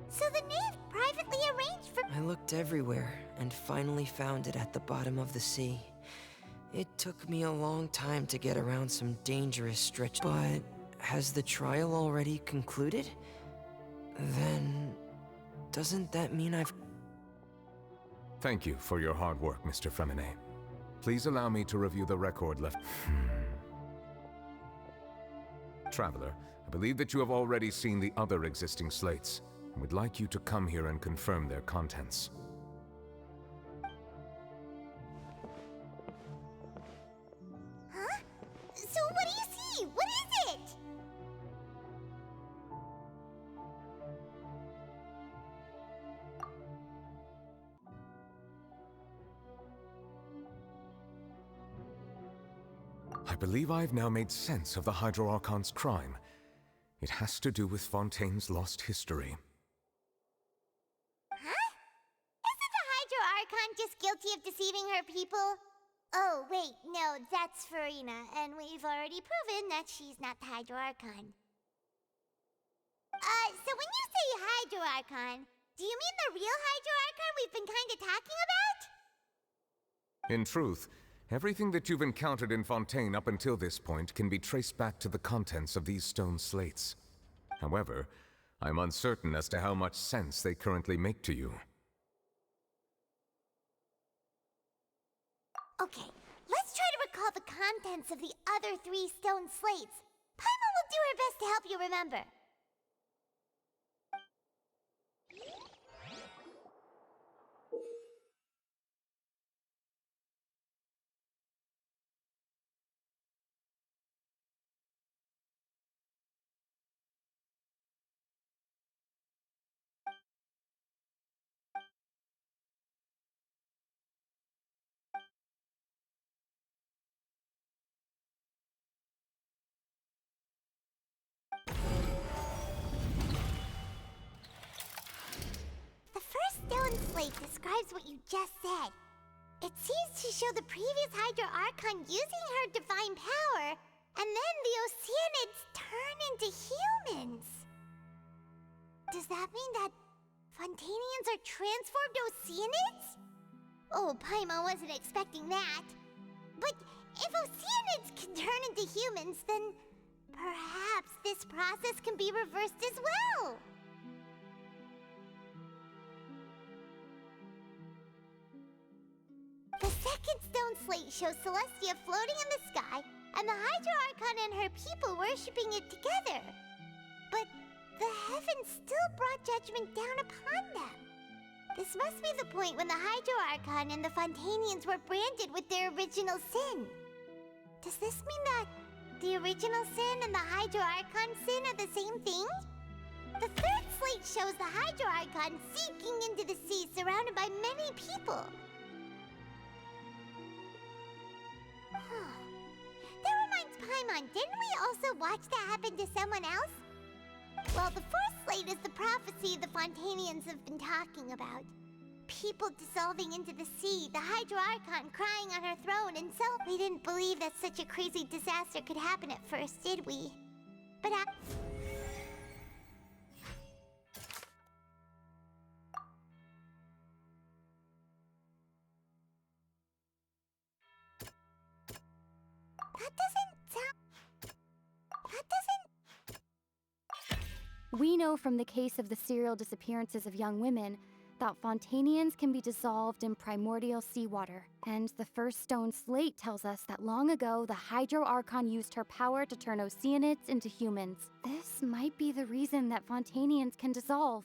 So the knave privately arranged for... I looked everywhere and finally found it at the bottom of the sea. It took me a long time to get around some dangerous stretch, but has the trial already concluded? Then... doesn't that mean I've... Thank you for your hard work, Mr. Fremine. Please allow me to review the record left... Traveler, I believe that you have already seen the other existing slates, and would like you to come here and confirm their contents. Huh? So what do you see? What is it? I believe I've now made sense of the Hydro Archon's crime. It has to do with Fontaine's lost history. Huh? Isn't the Hydro Archon just guilty of deceiving her people? Oh, wait, no, that's Furina, and we've already proven that she's not the Hydro Archon. So when you say Hydro Archon, do you mean the real Hydro Archon we've been kinda talking about? In truth, Everything that you've encountered in Fontaine up until this point can be traced back to the contents of these stone slates. However, I'm uncertain as to how much sense they currently make to you. Okay, let's try to recall the contents of the other 3 stone slates. Paimon will do her best to help you remember. The first stone slate describes what you just said. It seems to show the previous Hydro Archon using her divine power, and then the Oceanids turn into humans. Does that mean that Fontainians are transformed Oceanids? Oh, Paimon wasn't expecting that. But if Oceanids can turn into humans, then perhaps this process can be reversed as well. The second stone slate shows Celestia floating in the sky, and the Hydro Archon and her people worshipping it together. But the heavens still brought judgment down upon them. This must be the point when the Hydro Archon and the Fontainians were branded with their original sin. Does this mean that the original sin and the Hydro Archon sin are the same thing? The third slate shows the Hydro Archon sinking into the sea surrounded by many people. That reminds Paimon, didn't we also watch that happen to someone else? Well, the fourth slate is the prophecy the Fontainians have been talking about. People dissolving into the sea, the Hydro Archon crying on her throne, and so we didn't believe that such a crazy disaster could happen at first, did we? But We know from the case of the serial disappearances of young women that Fontainians can be dissolved in primordial seawater. And the first stone slate tells us that long ago, the Hydro Archon used her power to turn Oceanids into humans. This might be the reason that Fontainians can dissolve.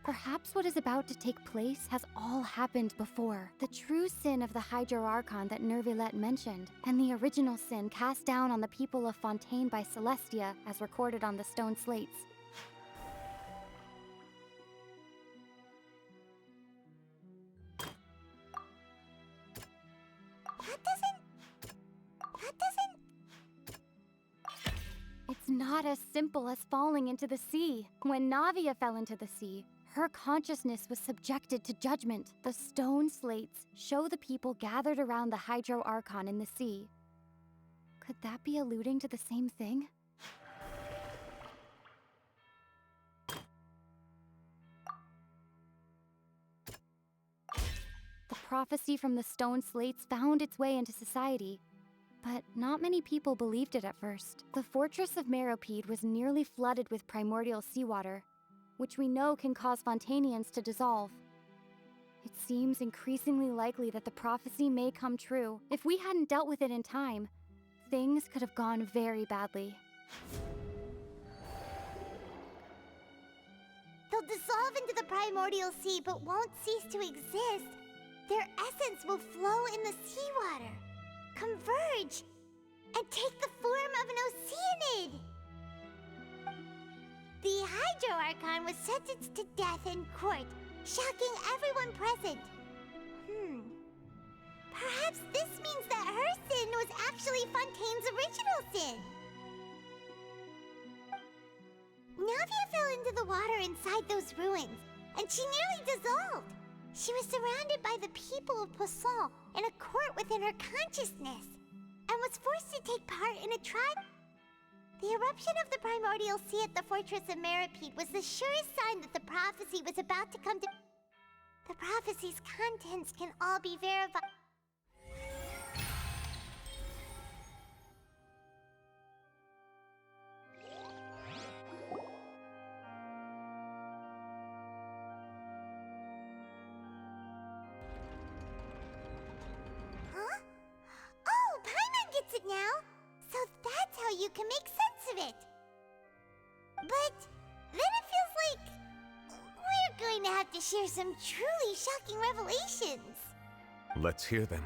Perhaps what is about to take place has all happened before. The true sin of the Hydro Archon that Nervilette mentioned, and the original sin cast down on the people of Fontaine by Celestia, as recorded on the stone slates. It's not as simple as falling into the sea. When Navia fell into the sea, her consciousness was subjected to judgment. The stone slates show the people gathered around the Hydro Archon in the sea. Could that be alluding to the same thing? The prophecy from the stone slates found its way into society, but not many people believed it at first. The fortress of Meropide was nearly flooded with primordial seawater, which we know can cause Fontainians to dissolve. It seems increasingly likely that the prophecy may come true. If we hadn't dealt with it in time, things could have gone very badly. they'll dissolve into the primordial sea but won't cease to exist. Their essence will flow in the seawater, converge, and take the form of an Oceanid. The Hydro Archon was sentenced to death in court, shocking everyone present. Perhaps this means that her sin was actually Fontaine's original sin. Navia fell into the water inside those ruins, and she nearly dissolved. She was surrounded by the people of Poisson in a court within her consciousness, and was forced to take part in a trial. The eruption of the primordial sea at the fortress of Meripede was the surest sign that the prophecy was about to come to... The prophecy's contents can all be verified. Huh? Oh, Paimon gets it now! So that's how you can make sense of it! But then it feels like we're going to have to share some truly shocking revelations. Let's hear them.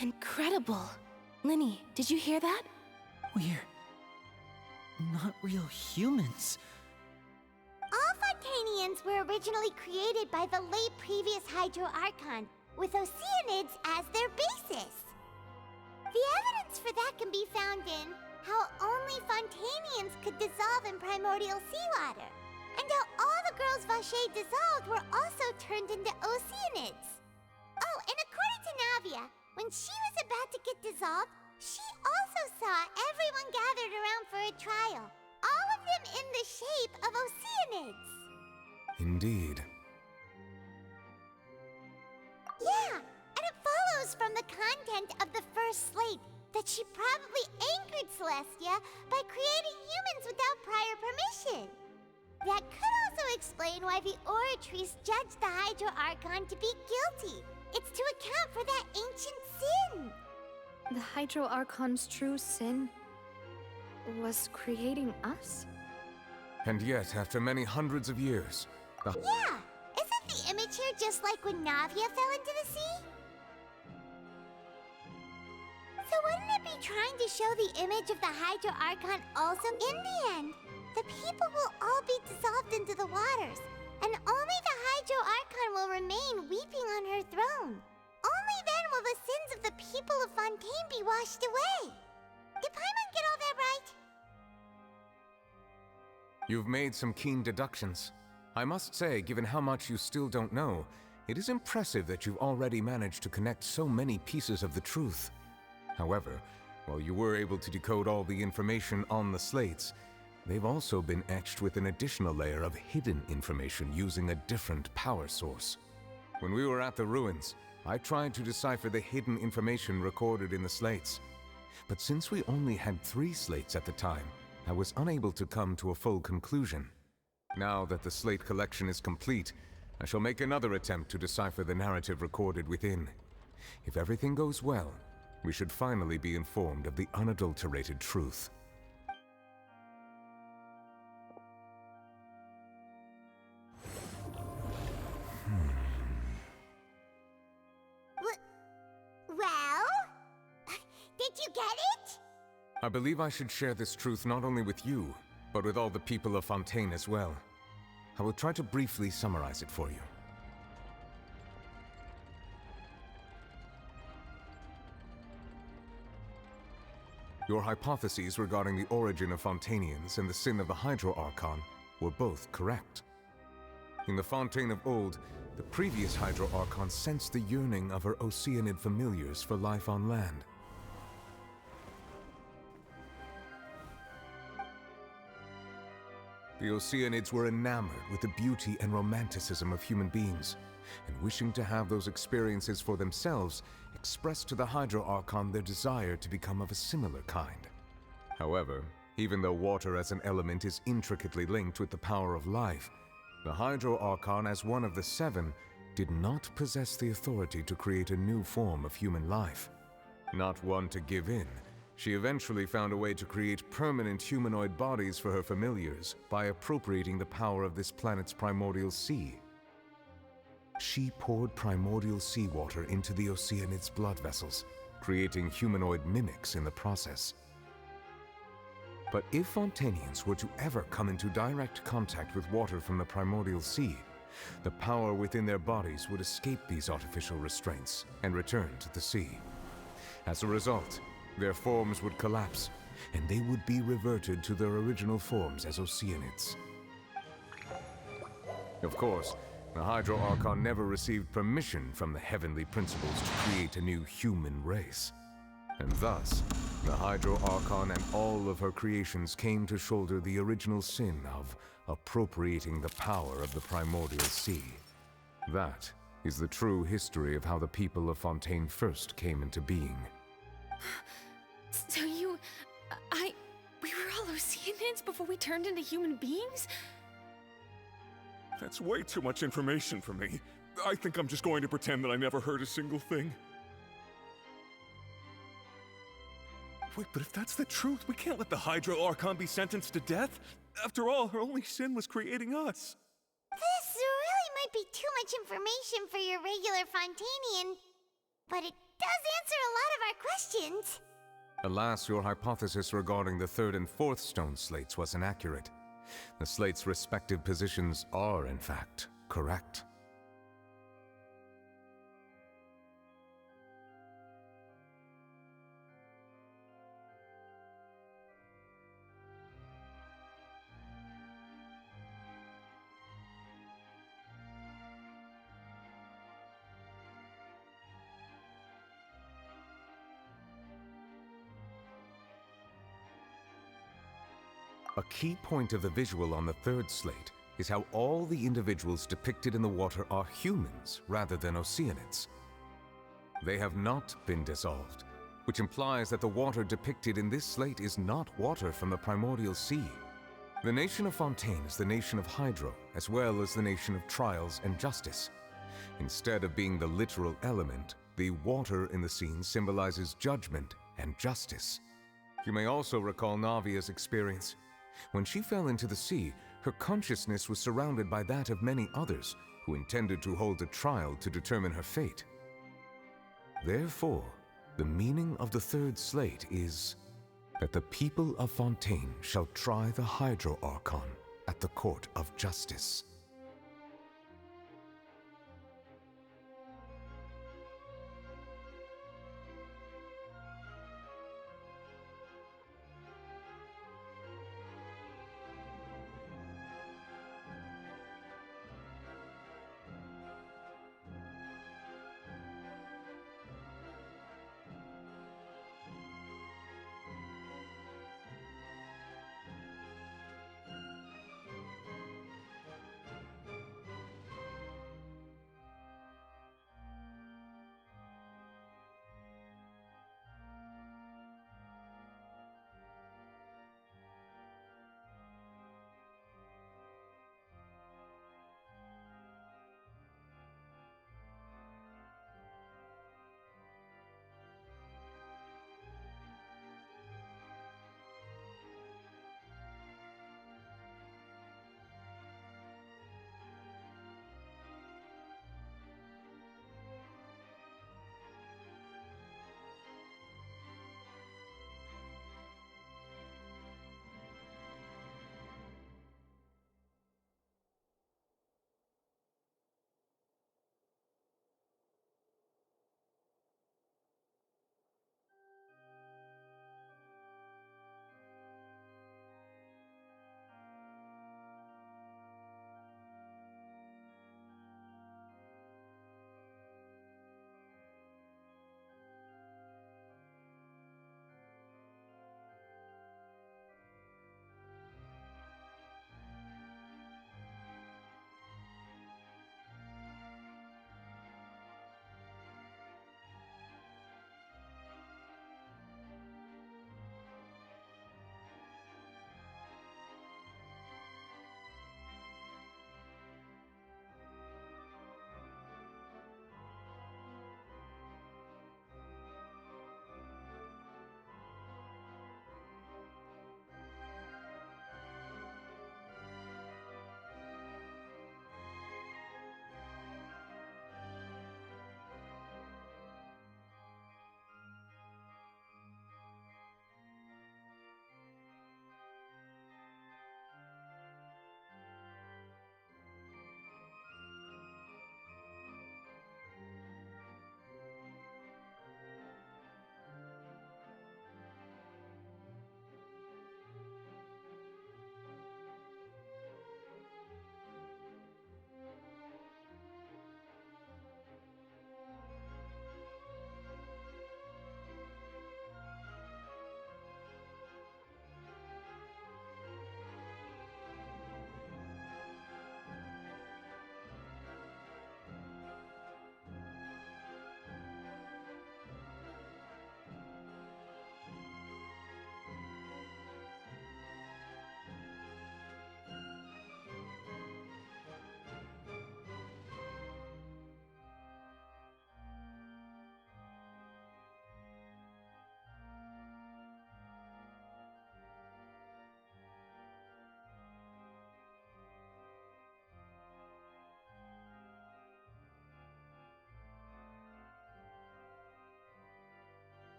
Incredible. Linny, did you hear that? We're not real humans. All Fontanians were originally created by the late previous Hydro Archon, with Oceanids as their basis. The evidence for that can be found in how only Fontanians could dissolve in primordial seawater, and how all the girls Vacher dissolved were also turned into Oceanids. Oh, and according to Navia, when she was about to get dissolved, she also saw everyone gathered around for a trial, all of them in the shape of Oceanids. Indeed. Yeah, and it follows from the content of the first slate that she probably angered Celestia by creating humans without prior permission. That could also explain why the Oratrice judged the Hydro Archon to be guilty. It's to account for that ancient sin. The Hydro Archon's true sin was creating us? And yet, after many hundreds of years, the... Yeah! Isn't the image here just like when Navia fell into the sea? So wouldn't it be trying to show the image of the Hydro Archon also? In the end, the people will all be dissolved into the waters, and only the Hydro Archon will remain weeping on her throne. Only then will the sins of the people of Fontaine be washed away. Did Paimon get all that right? You've made some keen deductions. I must say, given how much you still don't know, it is impressive that you've already managed to connect so many pieces of the truth. However, while you were able to decode all the information on the slates, they've also been etched with an additional layer of hidden information using a different power source. When we were at the ruins, I tried to decipher the hidden information recorded in the slates. But since we only had 3 slates at the time, I was unable to come to a full conclusion. Now that the slate collection is complete, I shall make another attempt to decipher the narrative recorded within. If everything goes well, we should finally be informed of the unadulterated truth. Well? Did you get it? I believe I should share this truth not only with you, but with all the people of Fontaine as well. I will try to briefly summarize it for you. Your hypotheses regarding the origin of Fontanians and the sin of the Hydro Archon were both correct. In the Fontaine of old, the previous Hydro Archon sensed the yearning of her Oceanid familiars for life on land. The Oceanids were enamored with the beauty and romanticism of human beings, and wishing to have those experiences for themselves, expressed to the Hydro Archon their desire to become of a similar kind. However, even though water as an element is intricately linked with the power of life, the Hydro Archon, as one of the 7, did not possess the authority to create a new form of human life. Not one to give in, she eventually found a way to create permanent humanoid bodies for her familiars by appropriating the power of this planet's primordial sea. She poured primordial seawater into the Oceanid's blood vessels, creating humanoid mimics in the process. But if Fontanians were to ever come into direct contact with water from the primordial sea, the power within their bodies would escape these artificial restraints and return to the sea. As a result, their forms would collapse, and they would be reverted to their original forms as Oceanids. Of course, the Hydro Archon never received permission from the heavenly principles to create a new human race. And thus, the Hydro Archon and all of her creations came to shoulder the original sin of appropriating the power of the primordial sea. That is the true history of how the people of Fontaine first came into being. So we were all Oceanids before we turned into human beings? That's way too much information for me. I think I'm just going to pretend that I never heard a single thing. Wait, but if that's the truth, we can't let the Hydro Archon be sentenced to death. After all, her only sin was creating us. This really might be too much information for your regular Fontainian, but it does answer a lot of our questions. Alas, your hypothesis regarding the third and fourth stone slates was inaccurate. The slates' respective positions are, in fact, correct. A key point of the visual on the third slate is how all the individuals depicted in the water are humans rather than Oceanids. They have not been dissolved, which implies that the water depicted in this slate is not water from the primordial sea. The nation of Fontaine is the nation of Hydro, as well as the nation of trials and justice. Instead of being the literal element, the water in the scene symbolizes judgment and justice. You may also recall Navia's experience. When she fell into the sea, her consciousness was surrounded by that of many others who intended to hold a trial to determine her fate. Therefore, the meaning of the third slate is that the people of Fontaine shall try the Hydro Archon at the court of justice.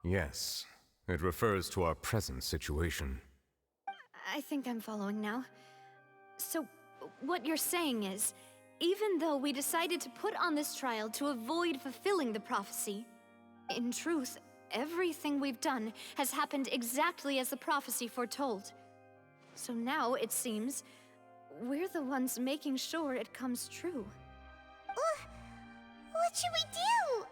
Yes, it refers to our present situation. I think I'm following now. So, what you're saying is, even though we decided to put on this trial to avoid fulfilling the prophecy, in truth, everything we've done has happened exactly as the prophecy foretold. So now, it seems, we're the ones making sure it comes true. What should we do?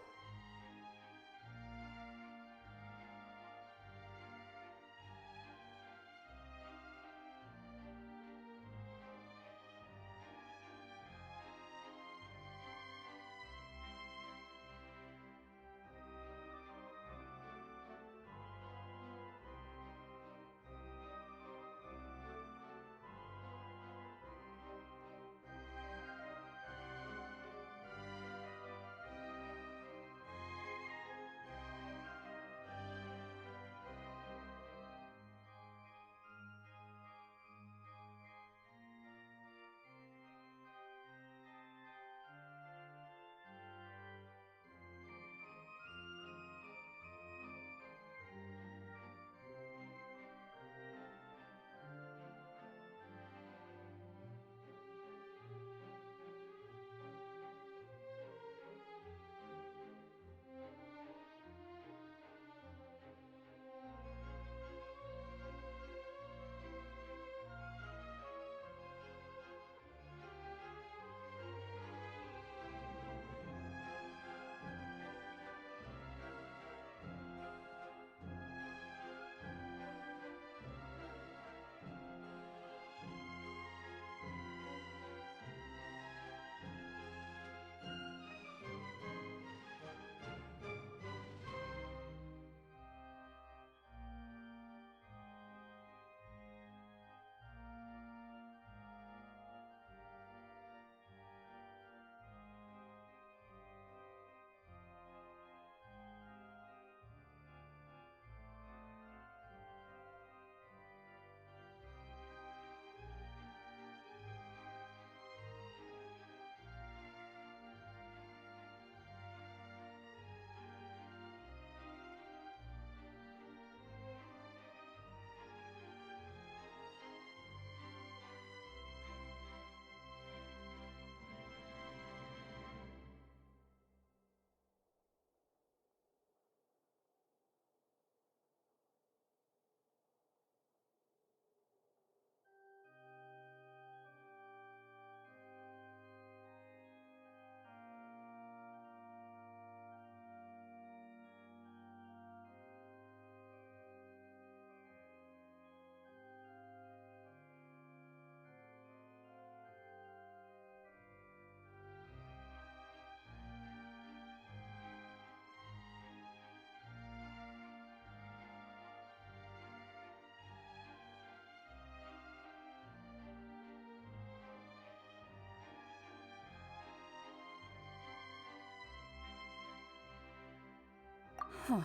Huh.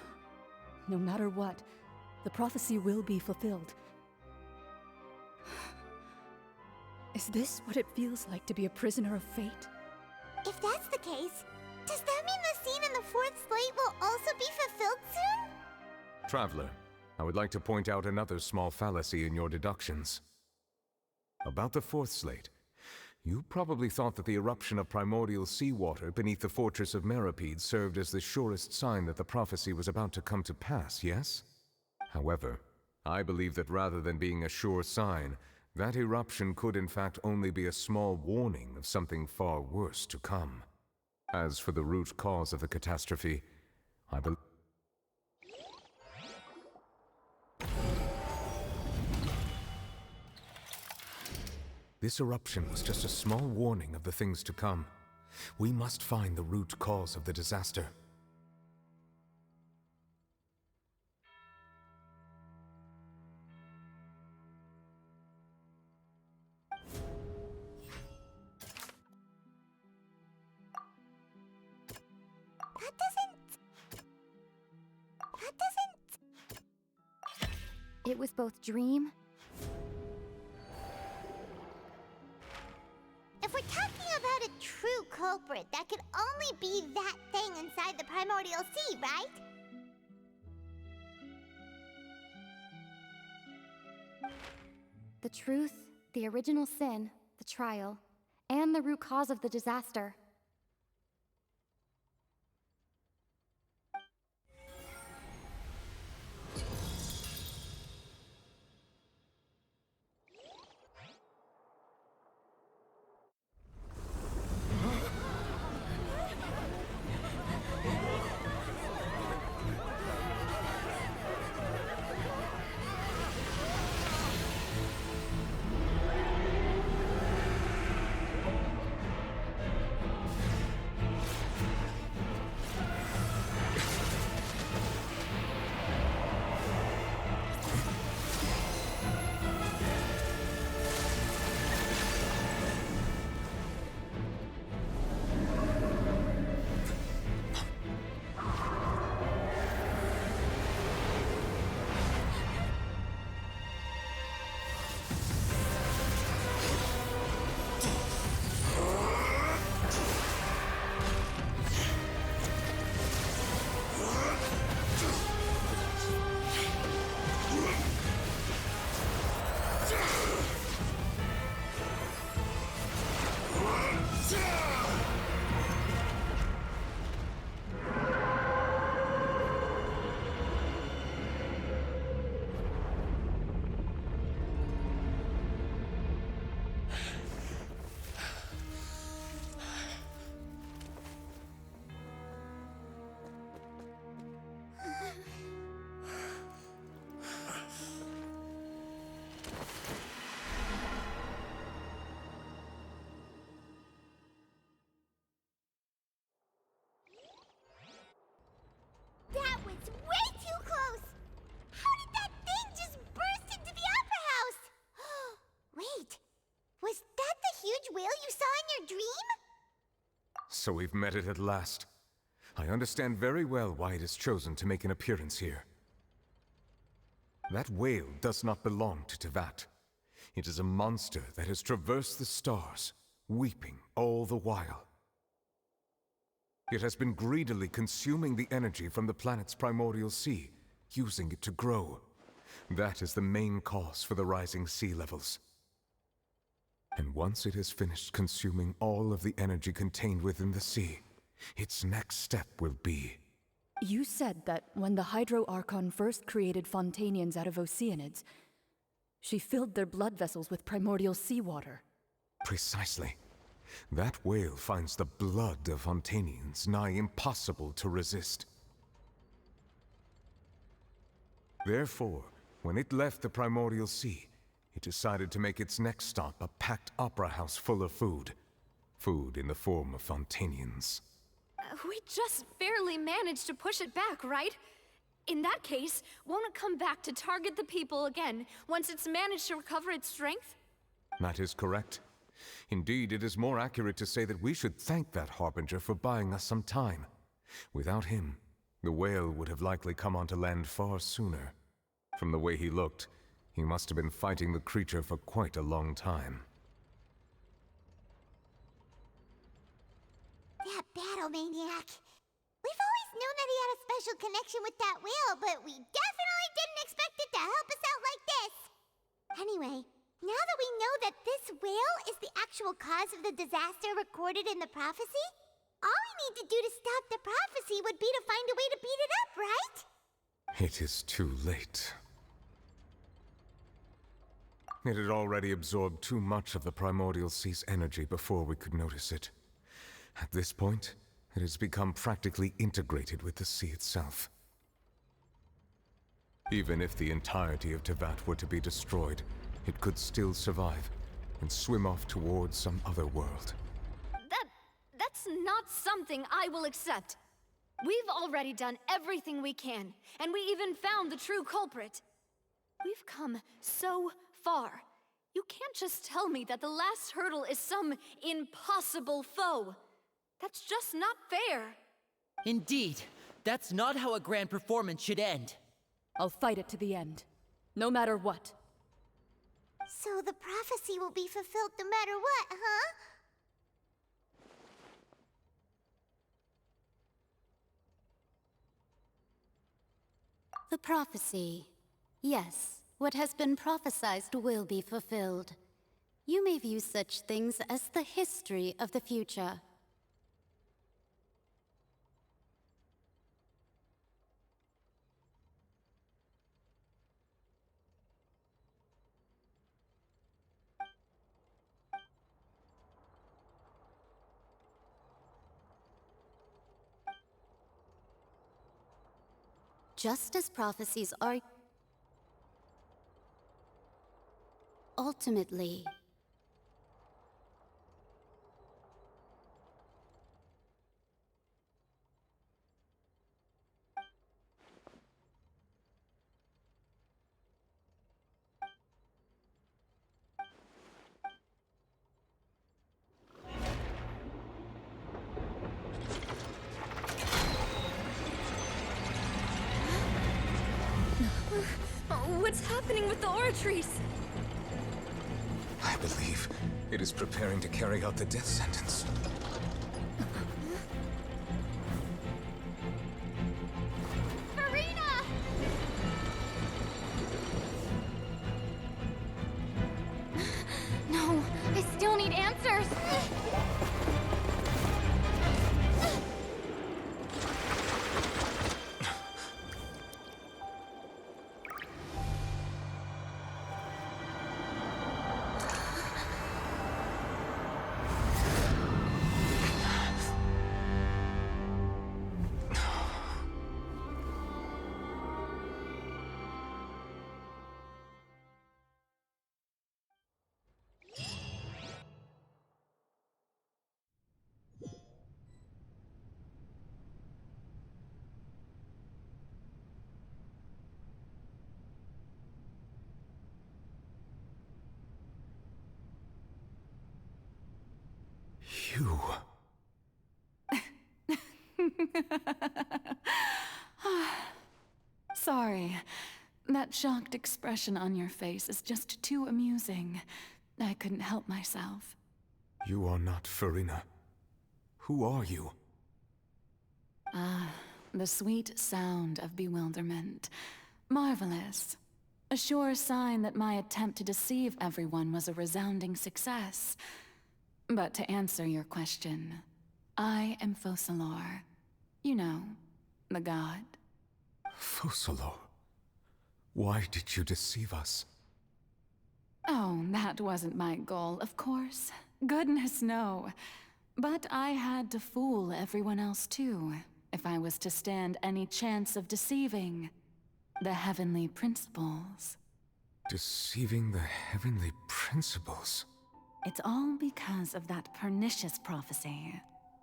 No matter what, the prophecy will be fulfilled. Is this what it feels like to be a prisoner of fate? If that's the case, does that mean the scene in the fourth slate will also be fulfilled soon? Traveler, I would like to point out another small fallacy in your deductions. About the fourth slate, you probably thought that the eruption of primordial seawater beneath the fortress of Meripede served as the surest sign that the prophecy was about to come to pass, yes? However, I believe that rather than being a sure sign, that eruption could in fact only be a small warning of something far worse to come. As for the root cause of the catastrophe, I believe... This eruption was just a small warning of the things to come. We must find the root cause of the disaster. It was both dream. If we're talking about a true culprit, that could only be that thing inside the primordial sea, right? The truth, the original sin, the trial, and the root cause of the disaster. That was way too close! How did that thing just burst into the Opera House? Wait, was that the huge whale you saw in your dream? So we've met it at last. I understand very well why it has chosen to make an appearance here. That whale does not belong to Tevat. It is a monster that has traversed the stars, weeping all the while. It has been greedily consuming the energy from the planet's primordial sea, using it to grow. That is the main cause for the rising sea levels. And once it has finished consuming all of the energy contained within the sea, its next step will be... You said that when the Hydro Archon first created Fontanians out of Oceanids, she filled their blood vessels with primordial seawater. Precisely. That whale finds the blood of Fontanians nigh impossible to resist. Therefore, when it left the primordial sea, it decided to make its next stop a packed opera house full of food. Food in the form of Fontanians. We just barely managed to push it back, right? In that case, won't it come back to target the people again once it's managed to recover its strength? That is correct. Indeed, it is more accurate to say that we should thank that Harbinger for buying us some time. Without him, the whale would have likely come onto land far sooner. From the way he looked, he must have been fighting the creature for quite a long time. That battle maniac. We've always known that he had a special connection with that whale, but we definitely didn't expect it to help us out like this. Anyway, now that we know that this whale is the actual cause of the disaster recorded in the prophecy, all we need to do to stop the prophecy would be to find a way to beat it up, right? It is too late. It had already absorbed too much of the primordial sea's energy before we could notice it. At this point, it has become practically integrated with the sea itself. Even if the entirety of Tevat were to be destroyed, it could still survive and swim off towards some other world. That's not something I will accept. We've already done everything we can, and we even found the true culprit. We've come so far. You can't just tell me that the last hurdle is some impossible foe. That's just not fair. Indeed, that's not how a grand performance should end. I'll fight it to the end, no matter what. So the prophecy will be fulfilled no matter what, huh? The prophecy, yes, what has been prophesied will be fulfilled. You may view such things as the history of the future. Just as prophecies are ultimately What's happening with the aura trees? I believe it is preparing to carry out the death sentence. Furina! No, I still need answers. You... Sorry. That shocked expression on your face is just too amusing. I couldn't help myself. You are not Furina. Who are you? Ah, the sweet sound of bewilderment. Marvelous. A sure sign that my attempt to deceive everyone was a resounding success. But to answer your question, I am Focalor. You know, the god. Focalor? Why did you deceive us? Oh, that wasn't my goal, of course. Goodness, no. But I had to fool everyone else too, if I was to stand any chance of deceiving the heavenly principles. Deceiving the heavenly principles? It's all because of that pernicious prophecy.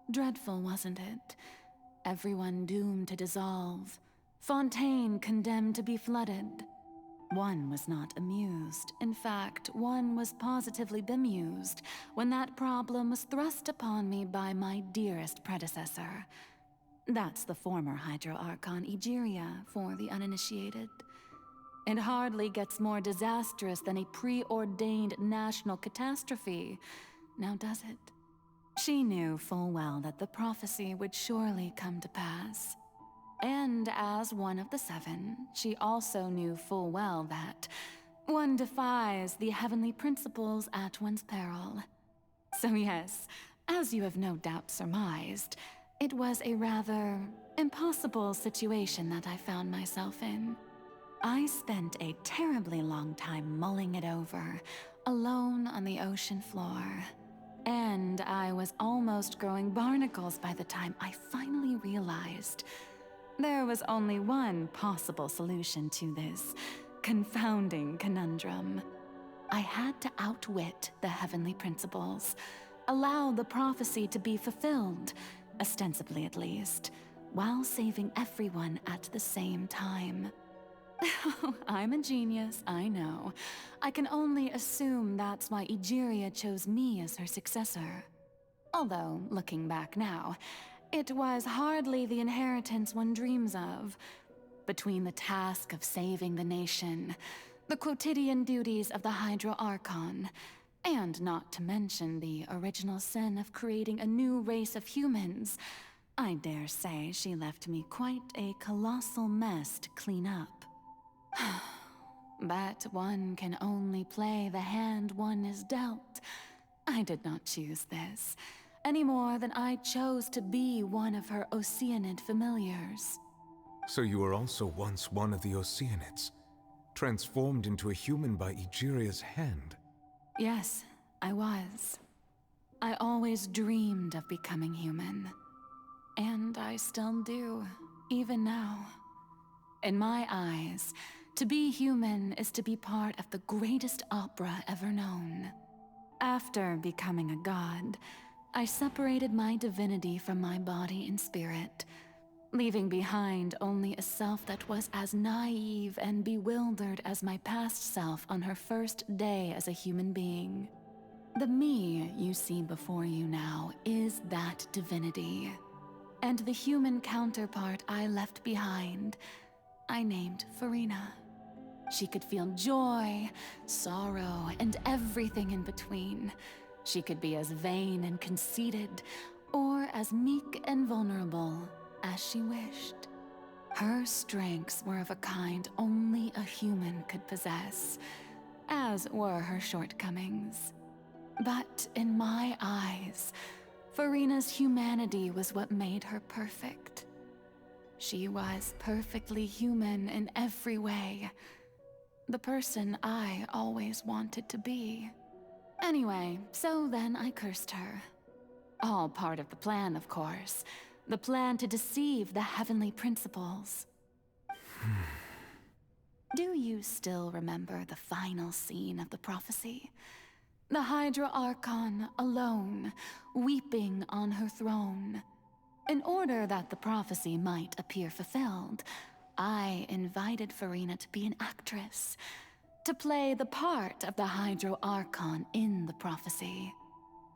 Dreadful, wasn't it? Everyone doomed to dissolve. Fontaine condemned to be flooded. One was not amused. In fact, one was positively bemused when that problem was thrust upon me by my dearest predecessor. That's the former Hydro Archon Egeria for the uninitiated. It hardly gets more disastrous than a preordained national catastrophe, now does it? She knew full well that the prophecy would surely come to pass. And as one of the seven, she also knew full well that one defies the heavenly principles at one's peril. So yes, as you have no doubt surmised, it was a rather impossible situation that I found myself in. I spent a terribly long time mulling it over, alone on the ocean floor. And I was almost growing barnacles by the time I finally realized there was only one possible solution to this confounding conundrum. I had to outwit the heavenly principles, allow the prophecy to be fulfilled, ostensibly at least, while saving everyone at the same time. I'm a genius, I know. I can only assume that's why Egeria chose me as her successor. Although, looking back now, it was hardly the inheritance one dreams of. Between the task of saving the nation, the quotidian duties of the Hydro Archon, and not to mention the original sin of creating a new race of humans, I dare say she left me quite a colossal mess to clean up. But one can only play the hand one is dealt. I did not choose this, any more than I chose to be one of her Oceanid familiars. So you were also once one of the Oceanids, transformed into a human by Egeria's hand. Yes, I was. I always dreamed of becoming human. And I still do, even now. In my eyes, to be human is to be part of the greatest opera ever known. After becoming a god, I separated my divinity from my body and spirit, leaving behind only a self that was as naive and bewildered as my past self on her first day as a human being. The me you see before you now is that divinity. And the human counterpart I left behind, I named Furina. She could feel joy, sorrow, and everything in between. She could be as vain and conceited, or as meek and vulnerable as she wished. Her strengths were of a kind only a human could possess, as were her shortcomings. But in my eyes, Furina's humanity was what made her perfect. She was perfectly human in every way. The person I always wanted to be. Anyway, so then I cursed her. All part of the plan, of course. The plan to deceive the heavenly principles. Do you still remember the final scene of the prophecy? The Hydra Archon alone, weeping on her throne. In order that the prophecy might appear fulfilled, I invited Furina to be an actress, to play the part of the Hydro Archon in the prophecy.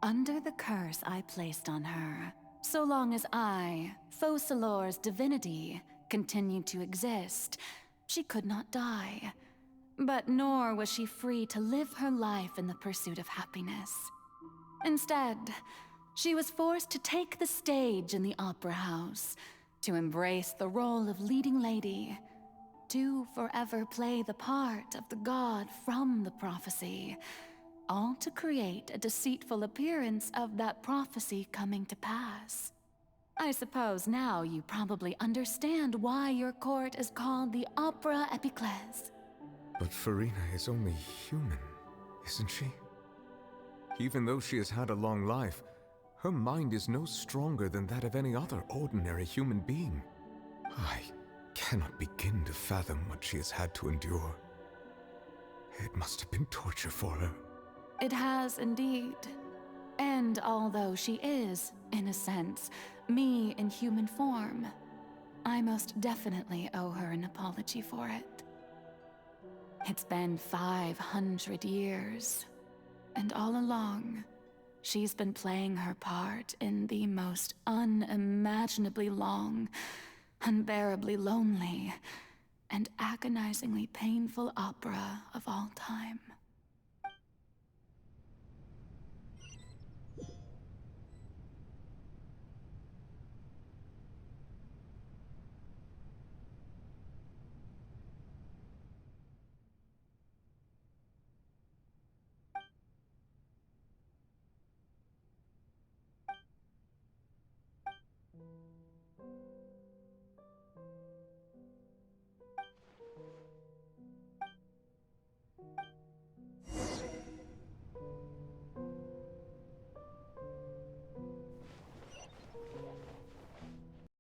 Under the curse I placed on her, so long as I, Focalor's divinity, continued to exist, she could not die. But nor was she free to live her life in the pursuit of happiness. Instead, she was forced to take the stage in the opera house, to embrace the role of leading lady, to forever play the part of the god from the prophecy, all to create a deceitful appearance of that prophecy coming to pass. I suppose now you probably understand why your court is called the Opera Epiclese. But Furina is only human, isn't she? Even though she has had a long life, her mind is no stronger than that of any other ordinary human being. I cannot begin to fathom what she has had to endure. It must have been torture for her. It has indeed. And although she is, in a sense, me in human form, I most definitely owe her an apology for it. It's been 500 years, and all along, she's been playing her part in the most unimaginably long, unbearably lonely, and agonizingly painful opera of all time.